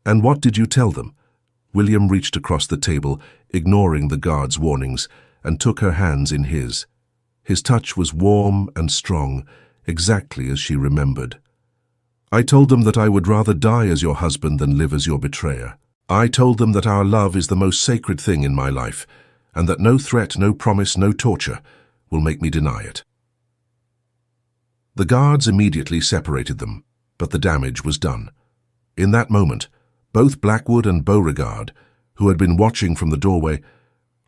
"And what did you tell them?" William reached across the table, ignoring the guards' warnings, and took her hands in his. His touch was warm and strong, exactly as she remembered. "I told them that I would rather die as your husband than live as your betrayer. I told them that our love is the most sacred thing in my life, and that no threat, no promise, no torture will make me deny it." The guards immediately separated them, but the damage was done. In that moment, both Blackwood and Beauregard, who had been watching from the doorway,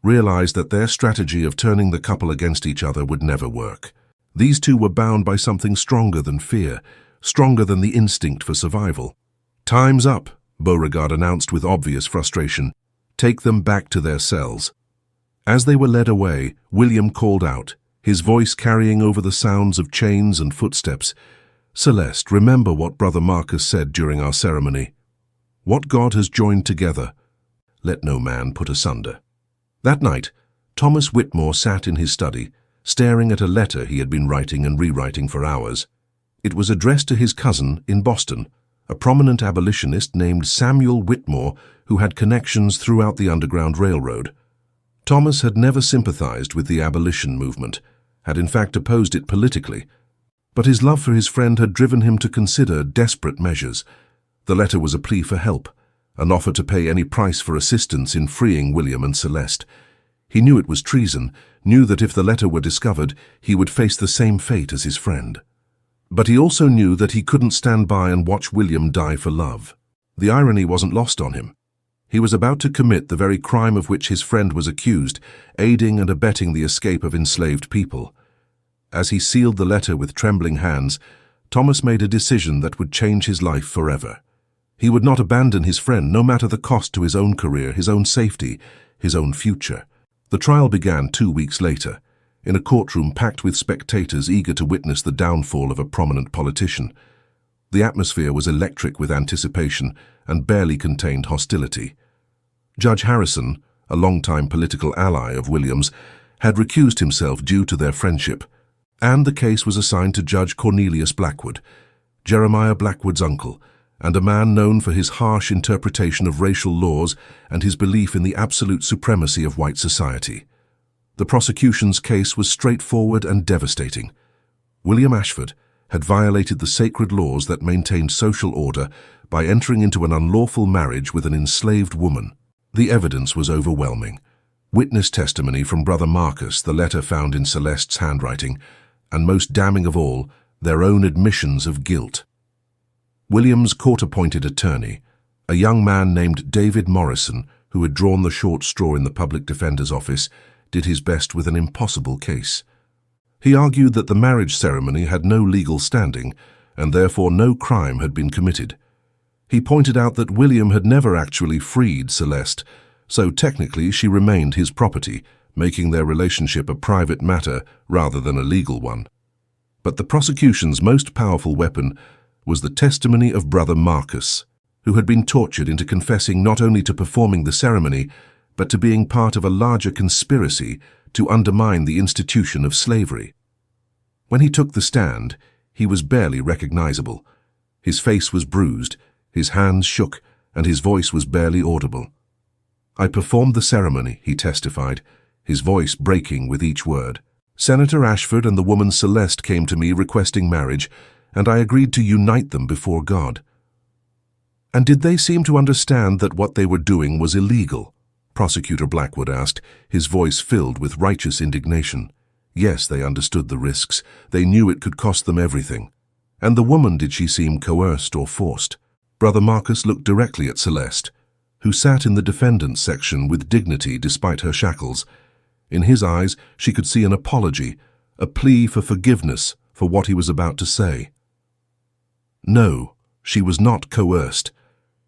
realized that their strategy of turning the couple against each other would never work. These two were bound by something stronger than fear, stronger than the instinct for survival. "Time's up," Beauregard announced with obvious frustration. "Take them back to their cells." As they were led away, William called out, his voice carrying over the sounds of chains and footsteps. "Celeste, remember what Brother Marcus said during our ceremony. What God has joined together, let no man put asunder." That night, Thomas Whitmore sat in his study, staring at a letter he had been writing and rewriting for hours. It was addressed to his cousin in Boston, a prominent abolitionist named Samuel Whitmore who had connections throughout the Underground Railroad. Thomas had never sympathized with the abolition movement, had in fact opposed it politically, but his love for his friend had driven him to consider desperate measures. The letter was a plea for help, an offer to pay any price for assistance in freeing William and Celeste. He knew it was treason, knew that if the letter were discovered, he would face the same fate as his friend. But he also knew that he couldn't stand by and watch William die for love. The irony wasn't lost on him. He was about to commit the very crime of which his friend was accused, aiding and abetting the escape of enslaved people. As he sealed the letter with trembling hands, Thomas made a decision that would change his life forever. He would not abandon his friend, no matter the cost to his own career, his own safety, his own future. The trial began 2 weeks later, in a courtroom packed with spectators eager to witness the downfall of a prominent politician. The atmosphere was electric with anticipation and barely contained hostility. Judge Harrison, a longtime political ally of William's, had recused himself due to their friendship, and the case was assigned to Judge Cornelius Blackwood, Jeremiah Blackwood's uncle, and a man known for his harsh interpretation of racial laws and his belief in the absolute supremacy of white society. The prosecution's case was straightforward and devastating. William Ashford had violated the sacred laws that maintained social order by entering into an unlawful marriage with an enslaved woman. The evidence was overwhelming. Witness testimony from Brother Marcus, the letter found in Celeste's handwriting, and most damning of all, their own admissions of guilt. William's court-appointed attorney, a young man named David Morrison, who had drawn the short straw in the public defender's office, did his best with an impossible case. He argued that the marriage ceremony had no legal standing, and therefore no crime had been committed. He pointed out that William had never actually freed Celeste, so technically she remained his property, making their relationship a private matter rather than a legal one. But the prosecution's most powerful weapon was the testimony of Brother Marcus, who had been tortured into confessing not only to performing the ceremony, but to being part of a larger conspiracy to undermine the institution of slavery. When he took the stand, he was barely recognizable. His face was bruised, his hands shook, and his voice was barely audible. "I performed the ceremony," he testified, his voice breaking with each word. "Senator Ashford and the woman Celeste came to me requesting marriage, and I agreed to unite them before God." "And did they seem to understand that what they were doing was illegal?" Prosecutor Blackwood asked, his voice filled with righteous indignation. Yes, they understood the risks. They knew it could cost them everything. "And the woman, did she seem coerced or forced?" Brother Marcus looked directly at Celeste, who sat in the defendant's section with dignity despite her shackles. In his eyes, she could see an apology, a plea for forgiveness for what he was about to say. No, she was not coerced.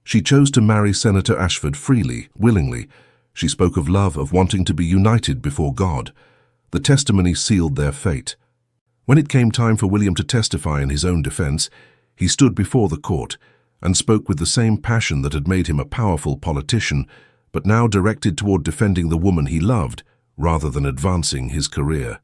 She chose to marry Senator Ashford freely, willingly. She spoke of love, of wanting to be united before God. The testimony sealed their fate. When it came time for William to testify in his own defense, he stood before the court and spoke with the same passion that had made him a powerful politician, but now directed toward defending the woman he loved, rather than advancing his career.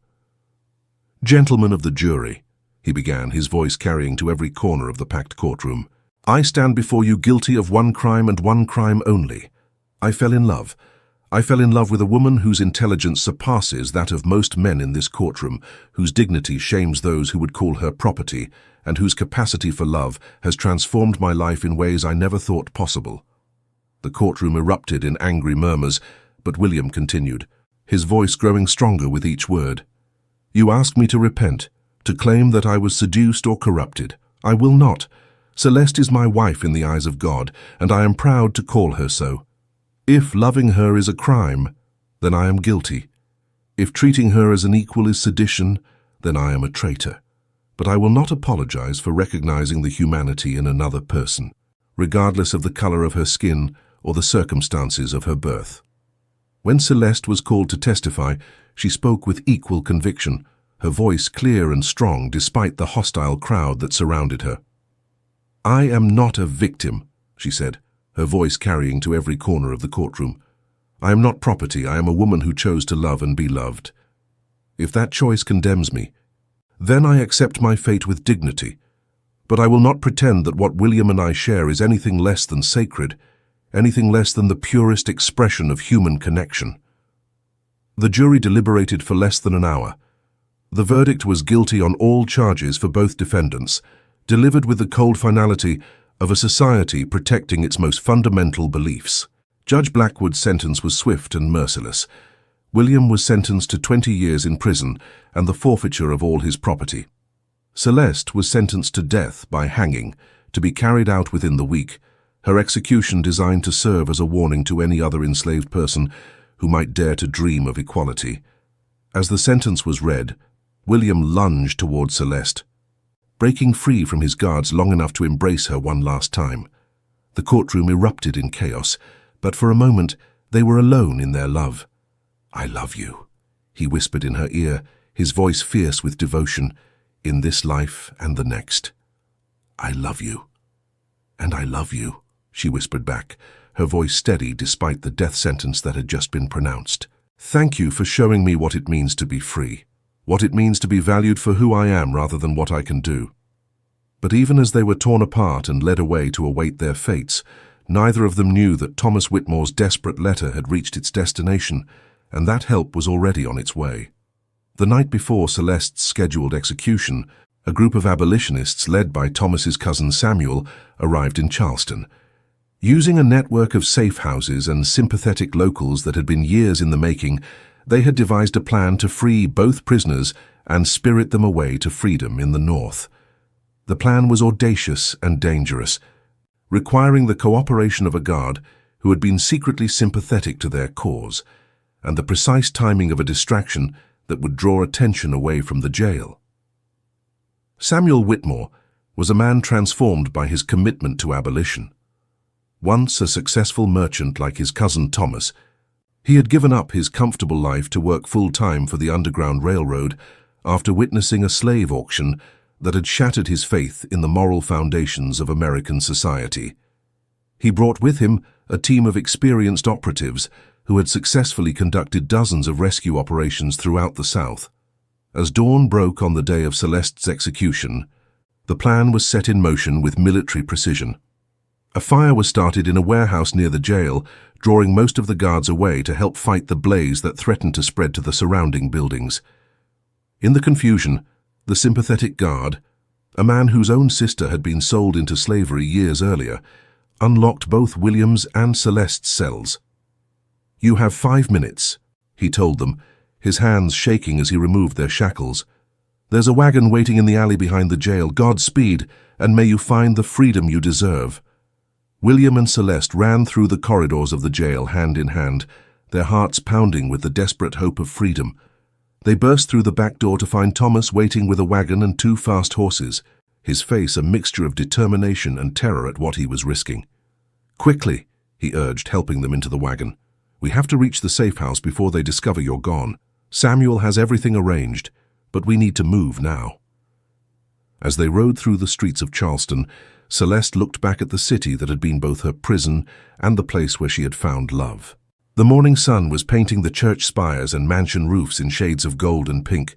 "Gentlemen of the jury," he began, his voice carrying to every corner of the packed courtroom, "I stand before you guilty of one crime and one crime only. I fell in love. I fell in love with a woman whose intelligence surpasses that of most men in this courtroom, whose dignity shames those who would call her property, and whose capacity for love has transformed my life in ways I never thought possible." The courtroom erupted in angry murmurs, but William continued, his voice growing stronger with each word. "You ask me to repent, to claim that I was seduced or corrupted. I will not. Celeste is my wife in the eyes of God, and I am proud to call her so. If loving her is a crime, then I am guilty. If treating her as an equal is sedition, then I am a traitor. But I will not apologize for recognizing the humanity in another person, regardless of the color of her skin or the circumstances of her birth." When Celeste was called to testify, she spoke with equal conviction, her voice clear and strong despite the hostile crowd that surrounded her. "I am not a victim," she said, her voice carrying to every corner of the courtroom. "I am not property. I am a woman who chose to love and be loved. If that choice condemns me, then I accept my fate with dignity. But I will not pretend that what William and I share is anything less than sacred, anything less than the purest expression of human connection." The jury deliberated for less than an hour. The verdict was guilty on all charges for both defendants, delivered with the cold finality of a society protecting its most fundamental beliefs. Judge Blackwood's sentence was swift and merciless. William was sentenced to 20 years in prison and the forfeiture of all his property. Celeste was sentenced to death by hanging, to be carried out within the week, her execution designed to serve as a warning to any other enslaved person who might dare to dream of equality. As the sentence was read, William lunged toward Celeste, breaking free from his guards long enough to embrace her one last time. The courtroom erupted in chaos, but for a moment they were alone in their love. "I love you," he whispered in her ear, his voice fierce with devotion, "in this life and the next. I love you." "And I love you," she whispered back, her voice steady despite the death sentence that had just been pronounced. "Thank you for showing me what it means to be free, what it means to be valued for who I am rather than what I can do." But even as they were torn apart and led away to await their fates, neither of them knew that Thomas Whitmore's desperate letter had reached its destination, and that help was already on its way. The night before Celeste's scheduled execution, a group of abolitionists led by Thomas's cousin Samuel arrived in Charleston. Using a network of safe houses and sympathetic locals that had been years in the making, they had devised a plan to free both prisoners and spirit them away to freedom in the North. The plan was audacious and dangerous, requiring the cooperation of a guard who had been secretly sympathetic to their cause, and the precise timing of a distraction that would draw attention away from the jail. Samuel Whitmore was a man transformed by his commitment to abolition. Once a successful merchant like his cousin Thomas, he had given up his comfortable life to work full-time for the Underground Railroad after witnessing a slave auction that had shattered his faith in the moral foundations of American society. He brought with him a team of experienced operatives, who had successfully conducted dozens of rescue operations throughout the South. As dawn broke on the day of Celeste's execution, the plan was set in motion with military precision. A fire was started in a warehouse near the jail, drawing most of the guards away to help fight the blaze that threatened to spread to the surrounding buildings. In the confusion, the sympathetic guard, a man whose own sister had been sold into slavery years earlier, unlocked both William's and Celeste's cells. "You have 5 minutes," he told them, his hands shaking as he removed their shackles. "There's a wagon waiting in the alley behind the jail. Godspeed, and may you find the freedom you deserve." William and Celeste ran through the corridors of the jail hand in hand, their hearts pounding with the desperate hope of freedom. They burst through the back door to find Thomas waiting with a wagon and 2 fast horses, his face a mixture of determination and terror at what he was risking. "Quickly," he urged, helping them into the wagon. "We have to reach the safe house before they discover you're gone. Samuel has everything arranged, but we need to move now." As they rode through the streets of Charleston, Celeste looked back at the city that had been both her prison and the place where she had found love. The morning sun was painting the church spires and mansion roofs in shades of gold and pink,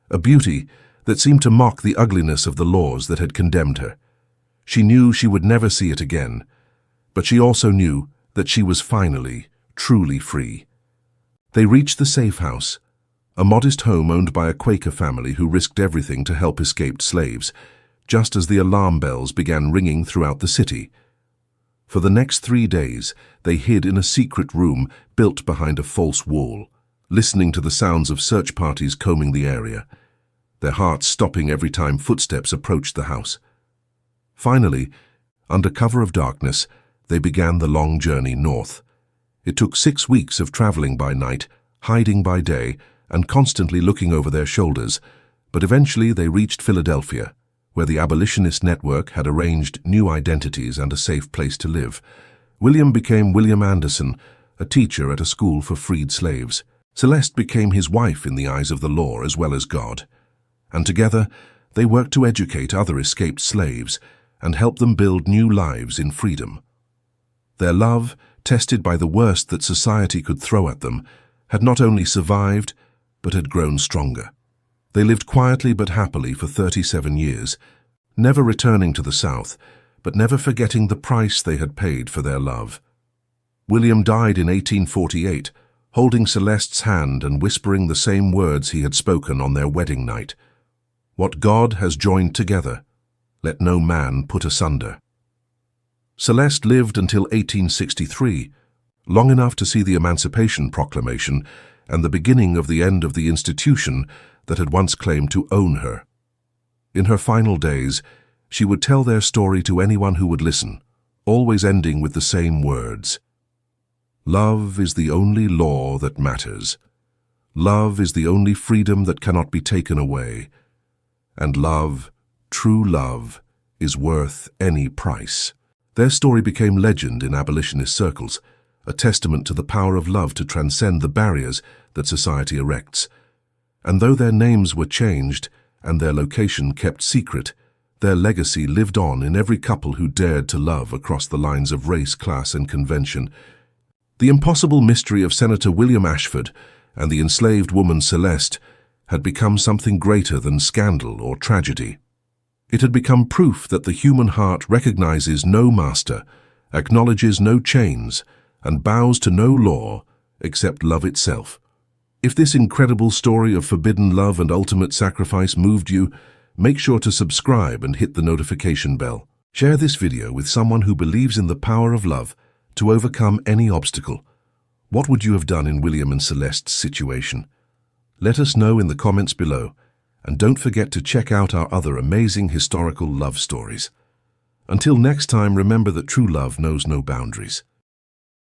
a beauty that seemed to mock the ugliness of the laws that had condemned her. She knew she would never see it again, but she also knew that she was finally, truly free. They reached the safe house, a modest home owned by a Quaker family who risked everything to help escaped slaves, just as the alarm bells began ringing throughout the city. For the next 3 days, they hid in a secret room built behind a false wall, listening to the sounds of search parties combing the area, their hearts stopping every time footsteps approached the house. Finally, under cover of darkness, they began the long journey north. It took 6 weeks of traveling by night, hiding by day, and constantly looking over their shoulders, but eventually they reached Philadelphia, where the abolitionist network had arranged new identities and a safe place to live. William became William Anderson, a teacher at a school for freed slaves. Celeste became his wife in the eyes of the law as well as God. And together, they worked to educate other escaped slaves and help them build new lives in freedom. Their love, tested by the worst that society could throw at them, had not only survived, but had grown stronger. They lived quietly but happily for 37 years, never returning to the South, but never forgetting the price they had paid for their love. William died in 1848, holding Celeste's hand and whispering the same words he had spoken on their wedding night. "What God has joined together, let no man put asunder." Celeste lived until 1863, long enough to see the Emancipation Proclamation and the beginning of the end of the institution that had once claimed to own her. In her final days, she would tell their story to anyone who would listen, always ending with the same words. "Love is the only law that matters. Love is the only freedom that cannot be taken away. And love, true love, is worth any price." Their story became legend in abolitionist circles, a testament to the power of love to transcend the barriers that society erects. And though their names were changed and their location kept secret, their legacy lived on in every couple who dared to love across the lines of race, class, and convention. The impossible mystery of Senator William Ashford and the enslaved woman Celeste had become something greater than scandal or tragedy. It had become proof that the human heart recognizes no master, acknowledges no chains, and bows to no law except love itself. If this incredible story of forbidden love and ultimate sacrifice moved you, make sure to subscribe and hit the notification bell. Share this video with someone who believes in the power of love to overcome any obstacle. What would you have done in William and Celeste's situation? Let us know in the comments below, and don't forget to check out our other amazing historical love stories. Until next time, remember that true love knows no boundaries.